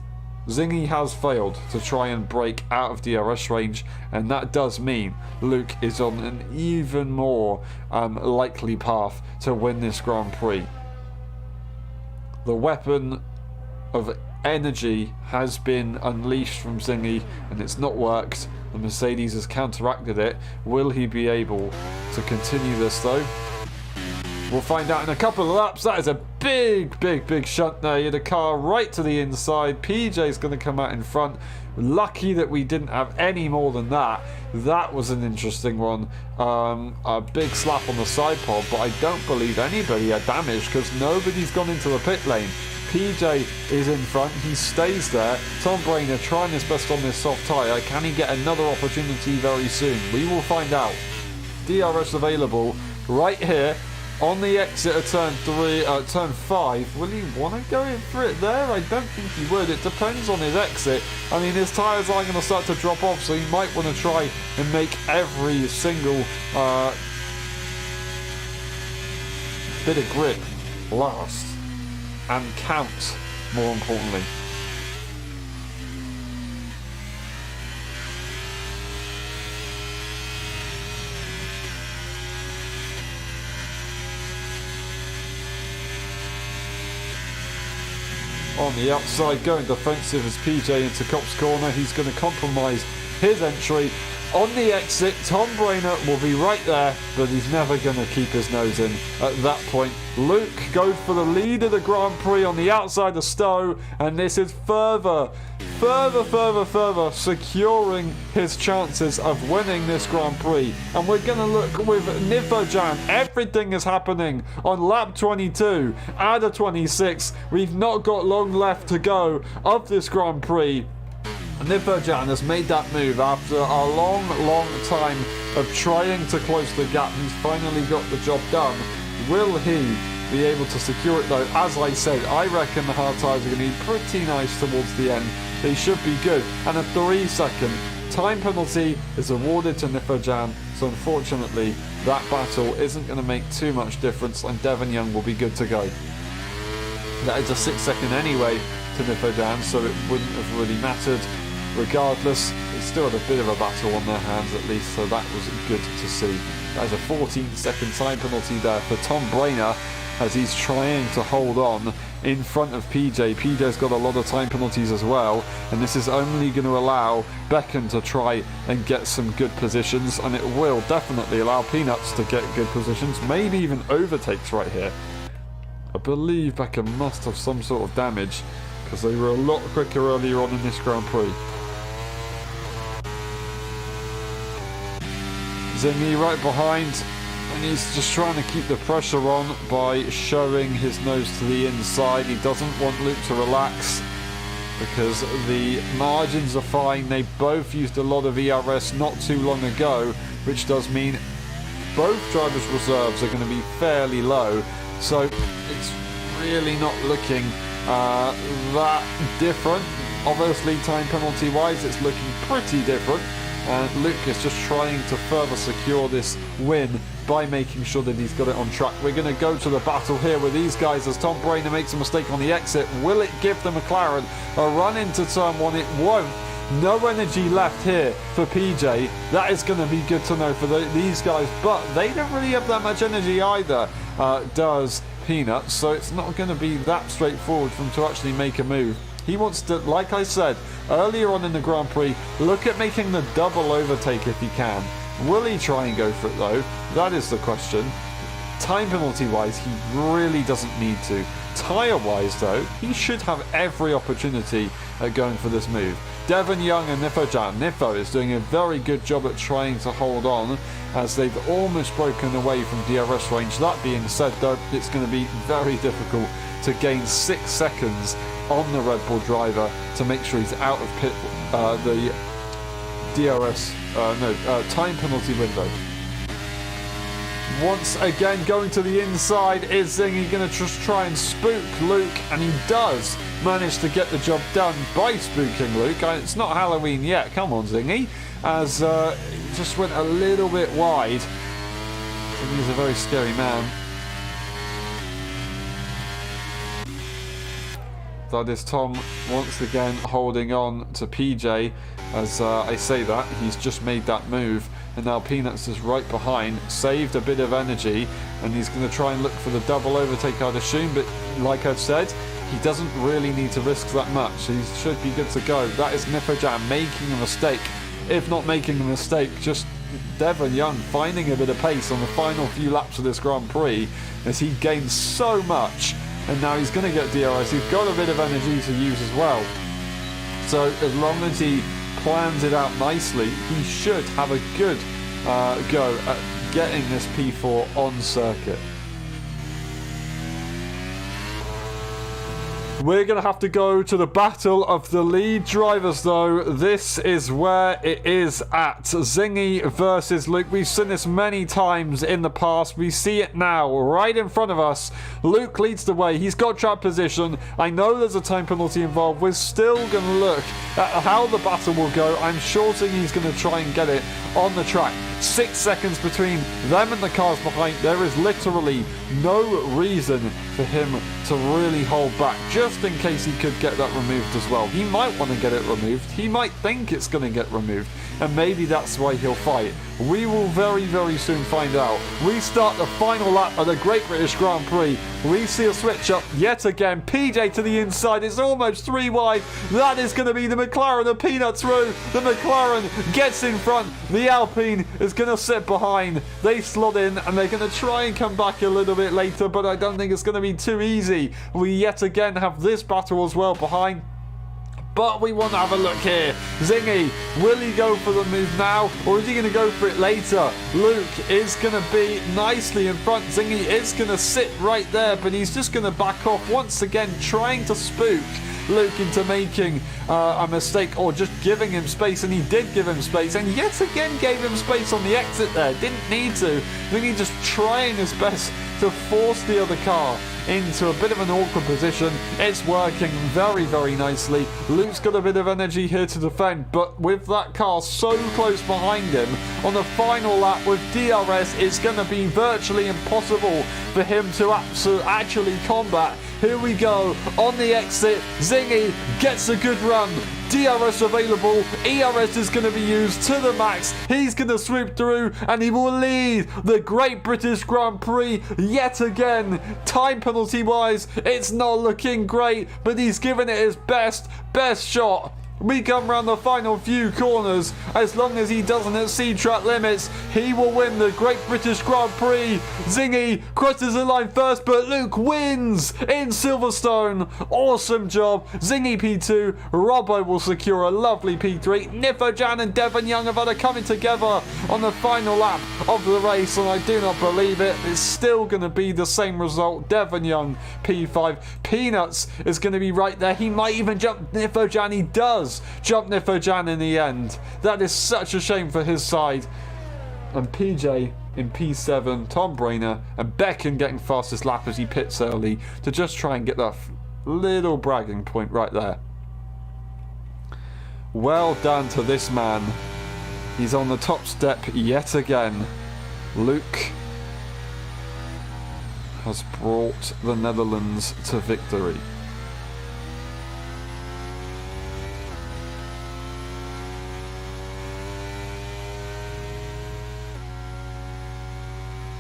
Zingy has failed to try and break out of DRS range, and that does mean Luke is on an even more likely path to win this Grand Prix. The weapon of energy has been unleashed from Zingy, and it's not worked. The Mercedes has counteracted it. Will he be able to continue this though? We'll find out in a couple of laps. That is a big, big, big shunt there. You had a car right to the inside. PJ's going to come out in front. Lucky that we didn't have any more than that. That was an interesting one. A big slap on the side pod, but I don't believe anybody had damage because nobody's gone into the pit lane. PJ is in front. He stays there. Tom Brainer trying his best on this soft tyre. Can he get another opportunity very soon? We will find out. DRS available right here on the exit of turn 5. Will he want to go in for it there? I don't think he would. It depends on his exit. I mean, his tyres are going to start to drop off, so he might want to try and make every single bit of grip last and count, more importantly. On the outside, going defensive as PJ into Cop's corner. He's going to compromise his entry. On the exit, Tom Brainer will be right there, but he's never going to keep his nose in at that point. Luke goes for the lead of the Grand Prix on the outside of Stowe, and this is further securing his chances of winning this Grand Prix. And we're going to look with Nifojan. Everything is happening on lap 22 out of 26. We've not got long left to go of this Grand Prix. Nifojan has made that move after a long time of trying to close the gap. He's finally got the job done. Will he be able to secure it though? As I said, I reckon the hard tyres are going to be pretty nice towards the end. They should be good. And a 3-second time penalty is awarded to Nifojan. So unfortunately, that battle isn't going to make too much difference, and Devon Young will be good to go. That is a 6-second anyway to Nifojan, so it wouldn't have really mattered. Regardless, they still had a bit of a battle on their hands at least, so that was good to see. That is a 14-second time penalty there for Tom Brainer as he's trying to hold on in front of PJ. PJ's got a lot of time penalties as well, and this is only going to allow Beckham to try and get some good positions, and it will definitely allow Peanuts to get good positions, maybe even overtakes right here. I believe Beckham must have some sort of damage because they were a lot quicker earlier on in this Grand Prix. Zingy right behind, and he's just trying to keep the pressure on by showing his nose to the inside. He doesn't want Luke to relax because the margins are fine. They both used a lot of ERS not too long ago, which does mean both drivers' reserves are going to be fairly low. So it's really not looking that different. Obviously, time penalty wise, it's looking pretty different. And Luke is just trying to further secure this win by making sure that he's got it on track. We're going to go to the battle here with these guys as Tom Brainer makes a mistake on the exit. Will it give the McLaren a run into turn 1? It won't. No energy left here for PJ. That is going to be good to know for these guys, but they don't really have that much energy either, does Peanuts. So it's not going to be that straightforward for him to actually make a move. He wants to, like I said earlier on in the Grand Prix, look at making the double overtake if he can. Will he try and go for it though? That is the question. Time penalty wise, he really doesn't need to. Tyre wise though, he should have every opportunity at going for this move. Devon Young and Nifojan. Nifo is doing a very good job at trying to hold on as they've almost broken away from DRS range. That being said though, it's going to be very difficult to gain 6 seconds on the Red Bull driver to make sure he's out of pit the DRS time penalty window. Once again, going to the inside is Zingy going to just try and spook Luke, and he does manage to get the job done by spooking Luke. It's not Halloween yet, come on Zingy, as he just went a little bit wide. Zingy's a very scary man. That is Tom once again holding on to PJ. As I say that, he's just made that move, and now Peanuts is right behind, saved a bit of energy, and he's going to try and look for the double overtake, I'd assume, but like I've said, he doesn't really need to risk that much. He should be good to go. That is Nifojan making a mistake. If not making a mistake, just Devon Young finding a bit of pace on the final few laps of this Grand Prix as he gains so much. And now he's going to get DRS. He's got a bit of energy to use as well. So as long as he plans it out nicely, he should have a good go at getting this P4 on circuit. We're going to have to go to the battle of the lead drivers, though. This is where it is at. Zingy versus Luke. We've seen this many times in the past. We see it now right in front of us. Luke leads the way. He's got track position. I know there's a time penalty involved. We're still going to look at how the battle will go. I'm sure Zingy's going to try and get it on the track. 6 seconds between them and the cars behind. There is literally no reason for him to really hold back, just in case he could get that removed as well. He might want to get it removed. He might think it's going to get removed, and maybe that's why he'll fight. We will very, very soon find out. We start the final lap of the Great British Grand Prix. We see a switch up yet again. PJ to the inside. It's almost 3 wide. That is going to be the McLaren. The Peanuts row. The McLaren gets in front. The Alpine is going to sit behind. They slot in, and they're going to try and come back a little bit later, but I don't think it's going to be too easy. We yet again have this battle as well behind. But we want to have a look here. Zingy, will he go for the move now, or is he going to go for it later? Luke is going to be nicely in front. Zingy is going to sit right there, but he's just going to back off once again, trying to spook Luke into making a mistake, or just giving him space, and he did give him space, and yet again gave him space on the exit there. Didn't need to. Zingy just trying his best to force the other car into a bit of an awkward position. It's working very, very nicely. Luke's got a bit of energy here to defend, but with that car so close behind him on the final lap with DRS, it's going to be virtually impossible for him to actually combat. Here we go on the exit. Zingy gets a good run. DRS available. ERS is going to be used to the max. He's going to swoop through, and he will lead the Great British Grand Prix yet again. Time penalty wise, it's not looking great, but he's given it his best shot. We come round the final few corners. As long as he doesn't exceed track limits, he will win the Great British Grand Prix. Zingy crosses the line first, but Luke wins in Silverstone. Awesome job. Zingy P2. Robbo will secure a lovely P3. Nifojan and Devon Young have had a coming together on the final lap of the race, and I do not believe it. It's still going to be the same result. Devon Young P5. Peanuts is going to be right there. He might even jump Nifojan. He does jump Nifojan in the end. That is such a shame for his side. And PJ in P7, Tom Brainer, and Becken getting fastest lap as he pits early to just try and get that little bragging point right there. Well done to this man. He's on the top step yet again. Luke has brought the Netherlands to victory.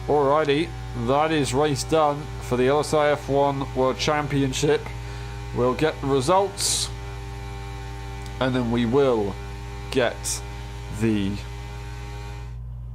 Alrighty, that is race done for the LSI F1 World Championship. We'll get the results, and then we will get the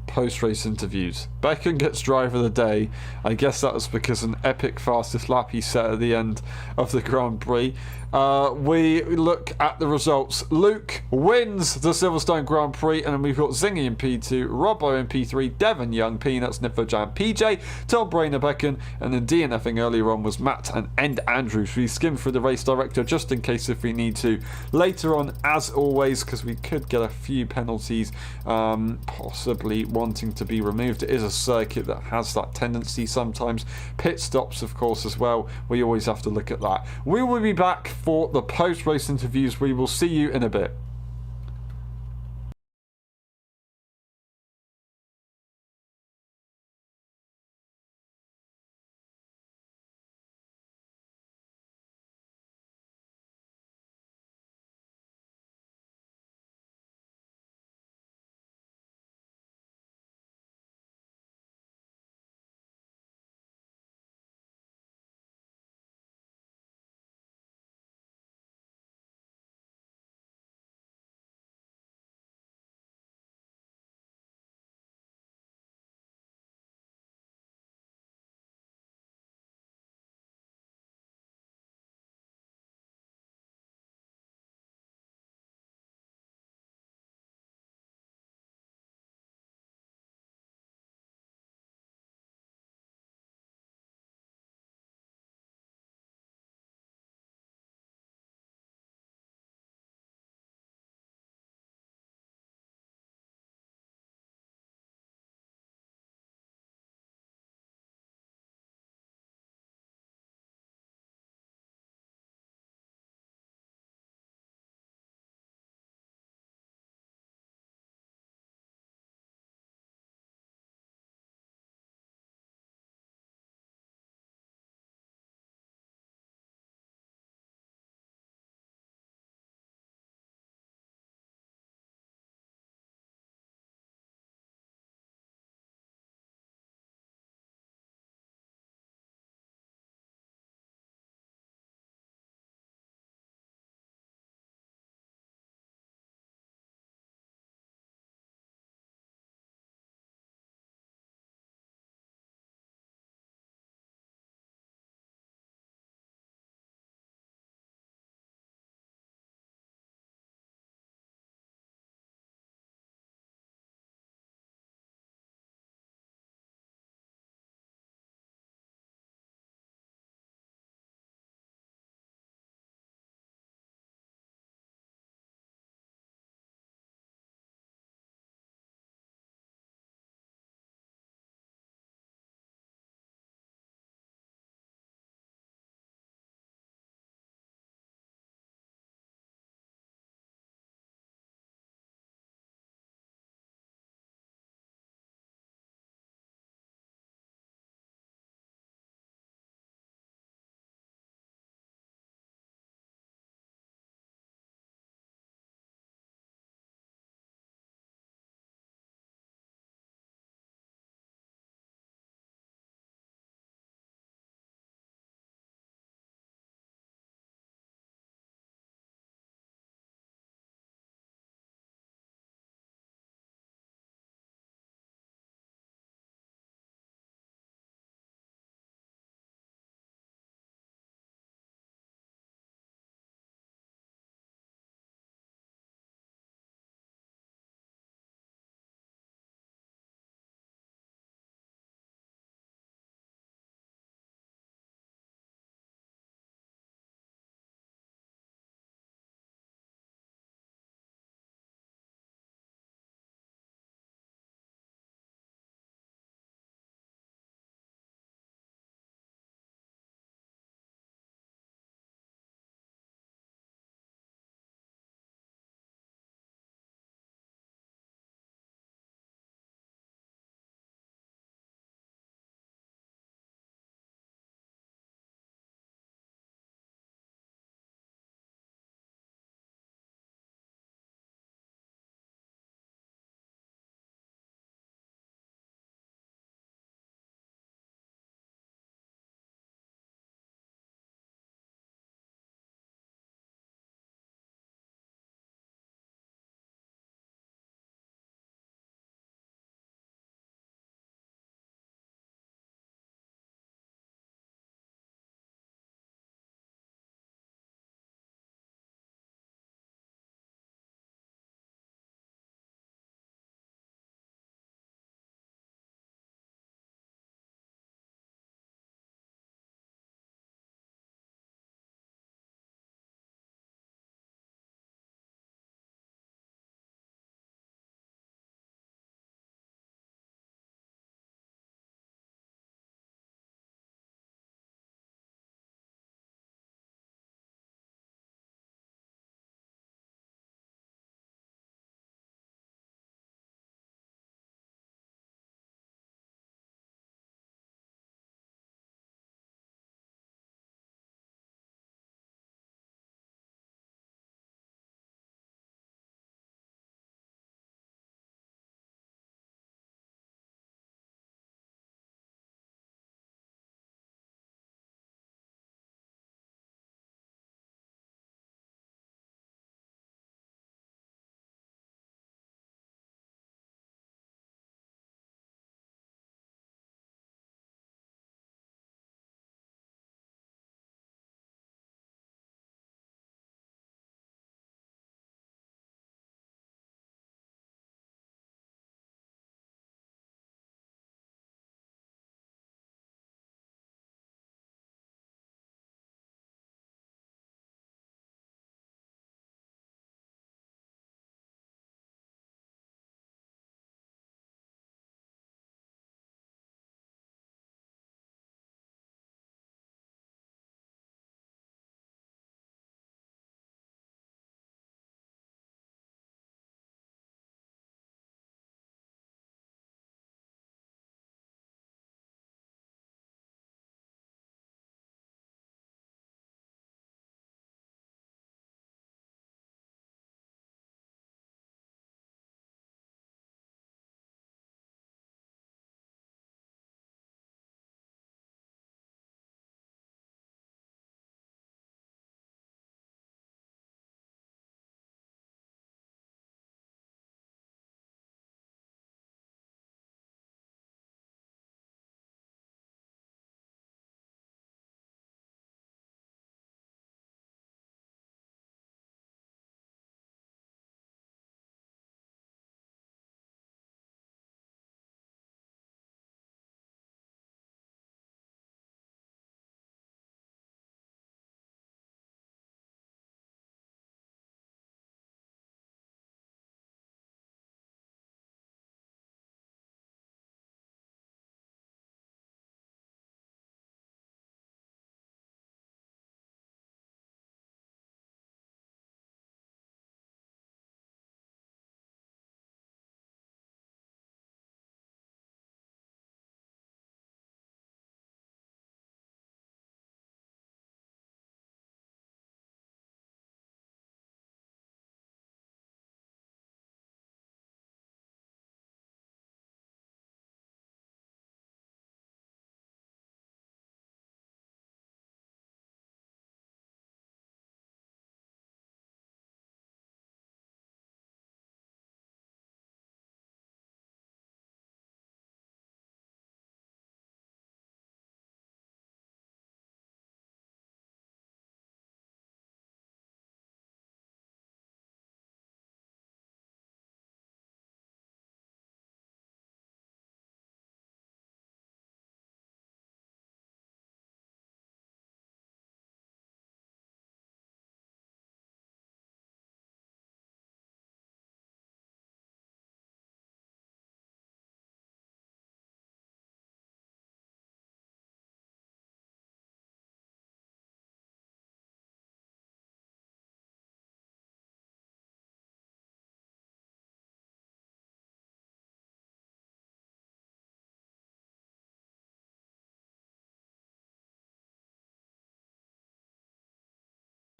post-race interviews. Becken gets driver of the day. I guess that was because an epic fastest lap he set at the end of the Grand Prix. We look at the results. Luke wins the Silverstone Grand Prix, and then we've got Zingy in P2, Robbo in P3, Devon Young, Peanuts, Nifojan, PJ, Tom Brainer, Becken, and then DNFing earlier on was Matt and Andrews. We skimmed through the race director just in case if we need to later on, as always, because we could get a few penalties, possibly wanting to be removed. It is a circuit that has that tendency sometimes. Pit stops, of course, as well. We always have to look at that. We will be back for the post-race interviews. We will see you in a bit.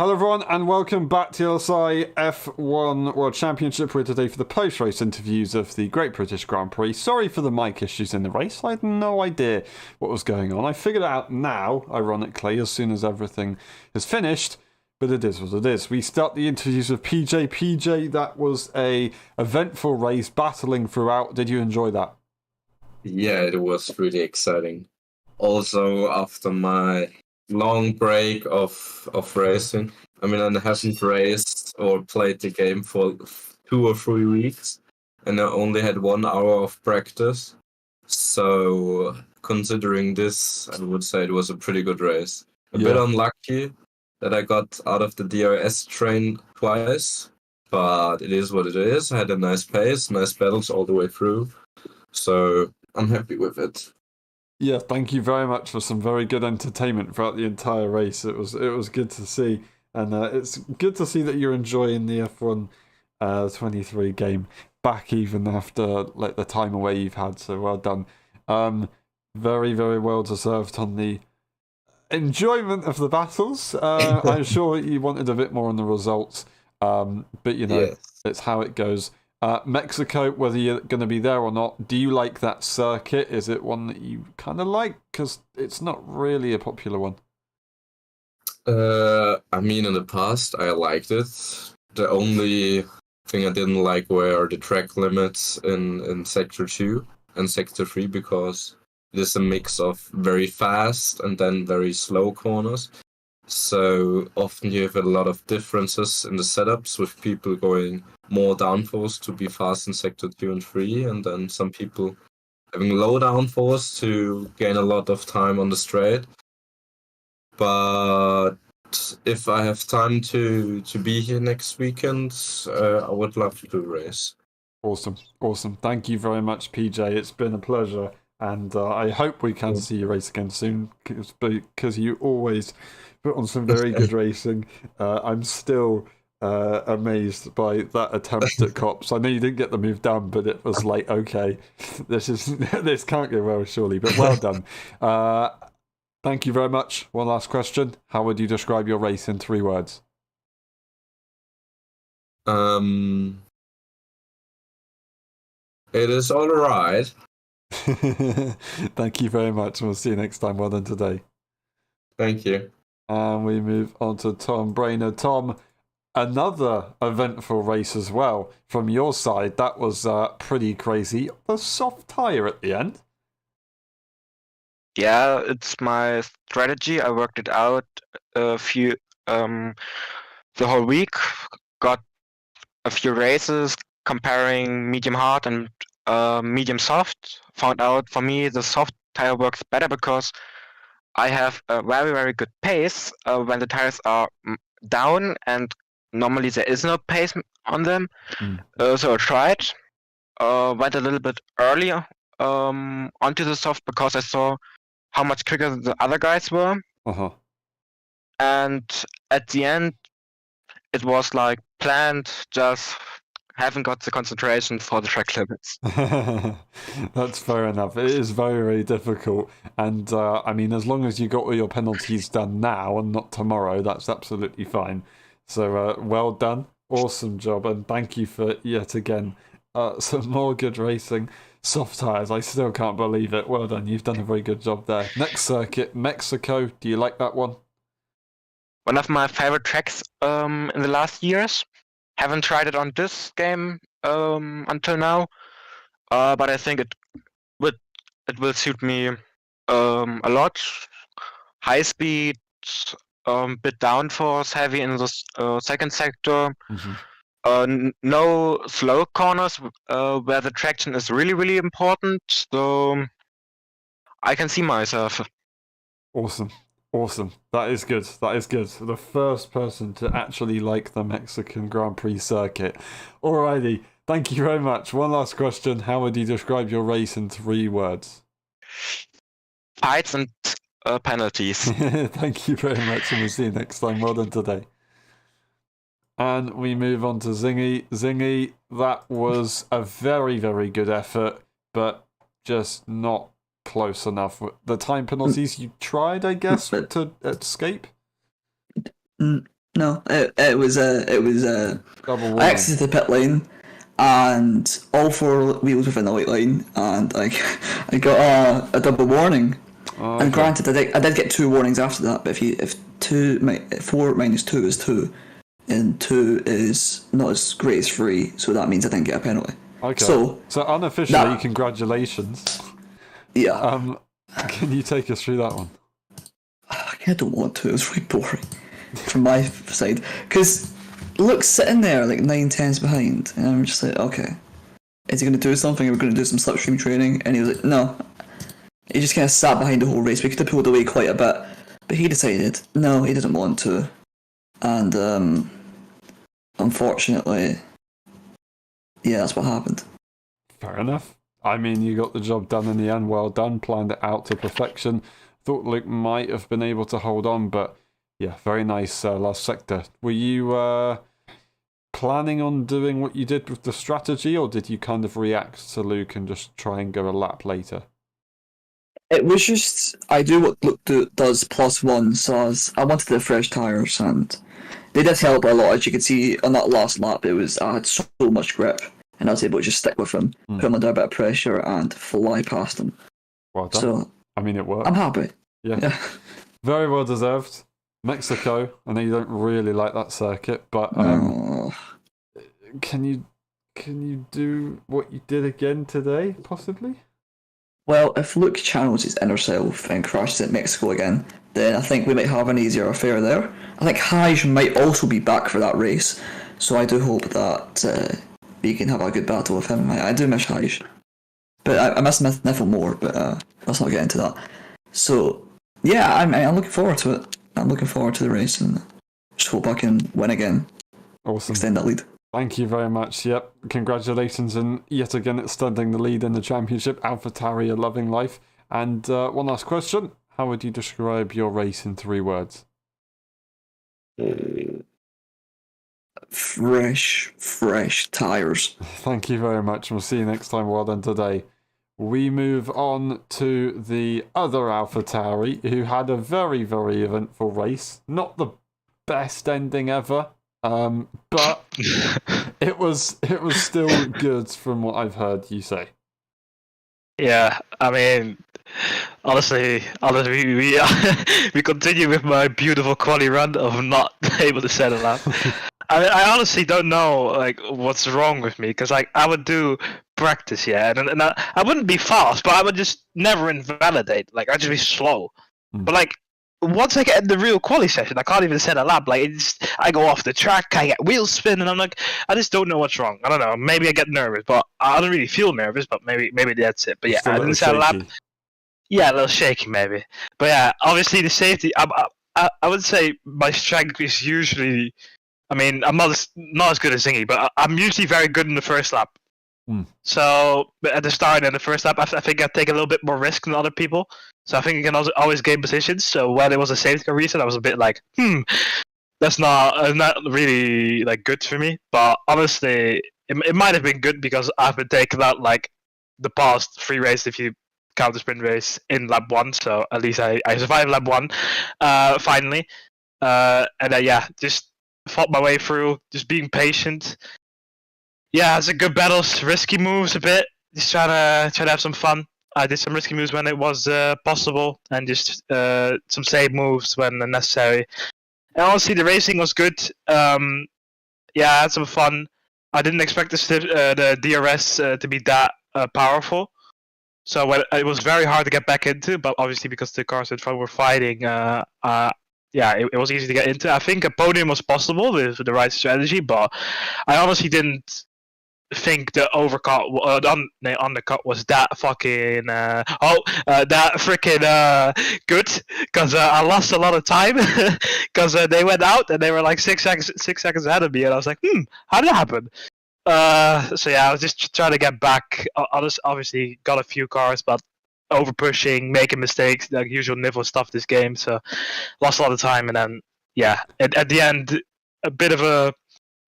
Hello everyone and welcome back to LSI F1 World Championship. We're today for the post-race interviews of the Great British Grand Prix. Sorry for the mic issues in the race. I had no idea what was going on. I figured it out now, ironically, as soon as everything is finished. But it is what it is. We start the interviews with PJ. PJ, that was a eventful race, battling throughout. Did you enjoy that? Yeah, it was really exciting. Also, after my long break of racing, I haven't raced or played the game for 2 or 3 weeks, and I only had 1 hour of practice. So, considering this, I would say it was a pretty good race. A bit unlucky that I got out of the DRS train twice, but it is what it is. I had a nice pace, nice battles all the way through. So, I'm happy with it. Yeah, thank you very much for some very good entertainment throughout the entire race. It was good to see, and it's good to see that you're enjoying the F1 23 game back even after like the time away you've had. So well done. Very very well deserved on the enjoyment of the battles. I'm sure you wanted a bit more on the results, but you know Yes. it's how it goes. Mexico, whether you're going to be there or not, do you like that circuit? Is it one that you kind of like? Because it's not really a popular one. In the past, I liked it. The only thing I didn't like were the track limits in Sector 2 and Sector 3, because it is a mix of very fast and then very slow corners. So often you have a lot of differences in the setups, with people going more downforce to be fast in Sector 2 and 3, and then some people having low downforce to gain a lot of time on the straight. But if I have time to be here next weekend, I would love to race. Awesome. Thank you very much, PJ. It's been a pleasure, and I hope we can see you race again soon, because you always put on some very good racing. I'm still amazed by that attempt at cops. I know you didn't get the move done, but it was like, okay, this can't go well, surely. But well done. Thank you very much. One last question: how would you describe your race in 3 words? It is all right. Thank you very much, and we'll see you next time. Well done today. Thank you. And we move on to Tom Brainerd. Tom, another eventful race as well from your side. That was pretty crazy. The soft tyre at the end. Yeah, it's my strategy. I worked it out the whole week. Got a few races comparing medium hard and medium soft. Found out for me the soft tire works better because I have a very very good pace when the tires are down, and normally there is no pace on them. So I tried. Went a little bit earlier onto the soft because I saw how much quicker the other guys were. And at the end, it was like planned, just haven't got the concentration for the track limits. That's fair enough. It is very, very difficult. And as long as you got all your penalties done now and not tomorrow, that's absolutely fine. So well done. Awesome job. And thank you for, yet again, some more good racing. Soft tyres, I still can't believe it. Well done, you've done a very good job there. Next circuit, Mexico. Do you like that one? One of my favorite tracks in the last years. Haven't tried it on this game until now, but I think it will suit me a lot. High speed, bit downforce, heavy in the second sector. No slow corners where the traction is really, really important. So I can see myself. Awesome. That is good. The first person to actually like the Mexican Grand Prix circuit. Alrighty. Thank you very much. One last question. How would you describe your race in 3 words? Fights and penalties. Thank you very much, and we'll see you next time. Well done today. And we move on to Zingy. Zingy, that was a very, very good effort, but just not close enough. The time penalties you tried, I guess, to escape? No, it was Double I warning. exited the pit lane, and all four wheels within the white line, and I got a double warning. Oh, And okay. granted, I did get 2 warnings after that. But if 4 minus 2 is 2, and 2 is not as great as 3, so that means I didn't get a penalty. Okay. So unofficially, that- congratulations. yeah, Can you take us through that one? I kind of don't want to. It was really boring from my side because Luke's sitting there like 9 tenths behind, and I'm just like, okay, is he going to do something? Are we going to do some slipstream training? And he was like, no. He just kind of sat behind the whole race. We could have pulled away quite a bit, but he decided no, he didn't want to, and unfortunately, yeah, that's what happened. Fair enough. I mean, you got the job done in the end. Well done. Planned it out to perfection. Thought Luke might have been able to hold on, but yeah, very nice last sector. Were you planning on doing what you did with the strategy, or did you kind of react to Luke and just try and go a lap later? It was just I do what Luke does +1, so I wanted the fresh tires, and they did help a lot. As you can see on that last lap, I had so much grip, and I was able to just stick with him, put him under a bit of pressure, and fly past him. Well done. So I mean, it worked. I'm happy. Yeah. Very well deserved. Mexico, I know you don't really like that circuit, but can you do what you did again today, possibly? Well, if Luke channels his inner self and crashes at Mexico again, then I think we might have an easier affair there. I think Haj might also be back for that race, so I do hope that we can have a good battle with him. I do miss Haj, but I miss Niffle more, but let's not get into that. So, yeah, I'm looking forward to it. I'm looking forward to the race, and just hope I can win again, Awesome. extend that lead. Thank you very much. Yep, congratulations, and yet again extending the lead in the championship. AlphaTauri, a loving life. And one last question: how would you describe your race in 3 words? Fresh tires. Thank you very much. We'll see you next time. Well done today. We move on to the other AlphaTauri, who had a very, very eventful race. Not the best ending ever. But it was still good from what I've heard you say. Yeah, I mean, honestly, we we continue with my beautiful quali run of not able to set a lap. I honestly don't know like what's wrong with me, because like I would do practice, yeah, and I wouldn't be fast, but I would just never invalidate. Like I'd just be slow. But like once I get in the real quali session, I can't even set a lap. Like I go off the track, I get wheel spin, and I'm like, I just don't know what's wrong. I don't know. Maybe I get nervous, but I don't really feel nervous. But maybe that's it. But yeah, Just a I little didn't set a lap. shaky. Yeah, a little shaky maybe. But yeah, obviously the safety. I would say my strength is usually. I mean, I'm not as good as Zingy, but I'm usually very good in the first lap. So at the start and the first lap, I think I take a little bit more risk than other people. So I think I can also always gain positions. So when it was a safety car reset, I was a bit like, that's not really like good for me. But honestly, it might have been good because I've been taking out like the past 3 races if you count the sprint race in lap 1. So at least I survived lap 1 finally. And yeah, just fought my way through, just being patient. Yeah, it's a good battles, risky moves a bit. Just trying to have some fun. I did some risky moves when it was possible, and just some safe moves when necessary. And honestly, the racing was good. Yeah, I had some fun. I didn't expect the DRS to be that powerful. So it was very hard to get back into, but obviously because the cars in front were fighting, yeah, it was easy to get into. I think a podium was possible with the right strategy, but I honestly didn't think the undercut was that fucking that freaking good, because I lost a lot of time because they went out and they were like 6 seconds ahead of me, and I was like, how did that happen? So yeah, I was just trying to get back. Obviously got a few cars, but over pushing, making mistakes, the usual Nivell stuff this game. So lost a lot of time, and then yeah, at the end, a bit of a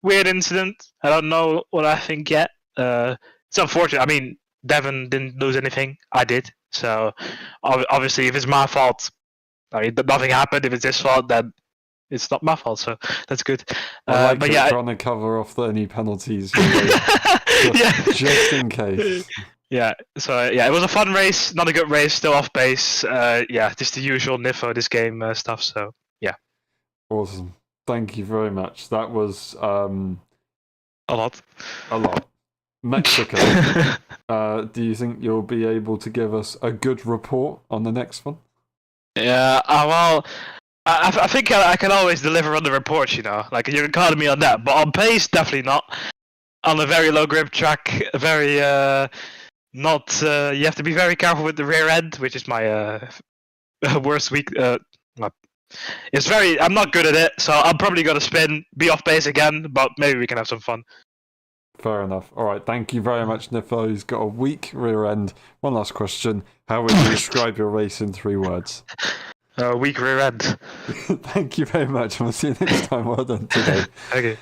weird incident. I don't know what I think yet. It's unfortunate. I mean, Devon didn't lose anything. I did. So obviously, if it's my fault, I mean, nothing happened. If it's his fault, then it's not my fault, so that's good. I like but it yeah, trying to cover off any penalties. Just in case. Yeah, so yeah, it was a fun race, not a good race, still off pace. Yeah, just the usual Nifo this game stuff. So yeah, Awesome. Thank you very much. That was a lot. a lot. Mexico. Do you think you'll be able to give us a good report on the next one? Yeah, well, I think I can always deliver on the reports, you know. Like you can count on me on that, but on pace, definitely not. On a very low grip track, very not. You have to be very careful with the rear end, which is my worst week. It's very. I'm not good at it, so I'm probably gonna spin, be off pace again, but maybe we can have some fun. Fair enough. All right. Thank you very much, Nifo. He's got a weak rear end. One last question. How would you describe your race in 3 words? Weak rear end. Thank you very much. We'll see you next time. Well done today. Okay.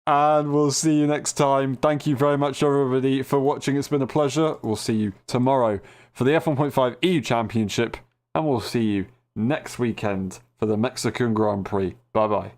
And we'll see you next time. Thank you very much, everybody, for watching. It's been a pleasure. We'll see you tomorrow for the F1.5 EU Championship. And we'll see you next weekend for the Mexican Grand Prix. Bye-bye.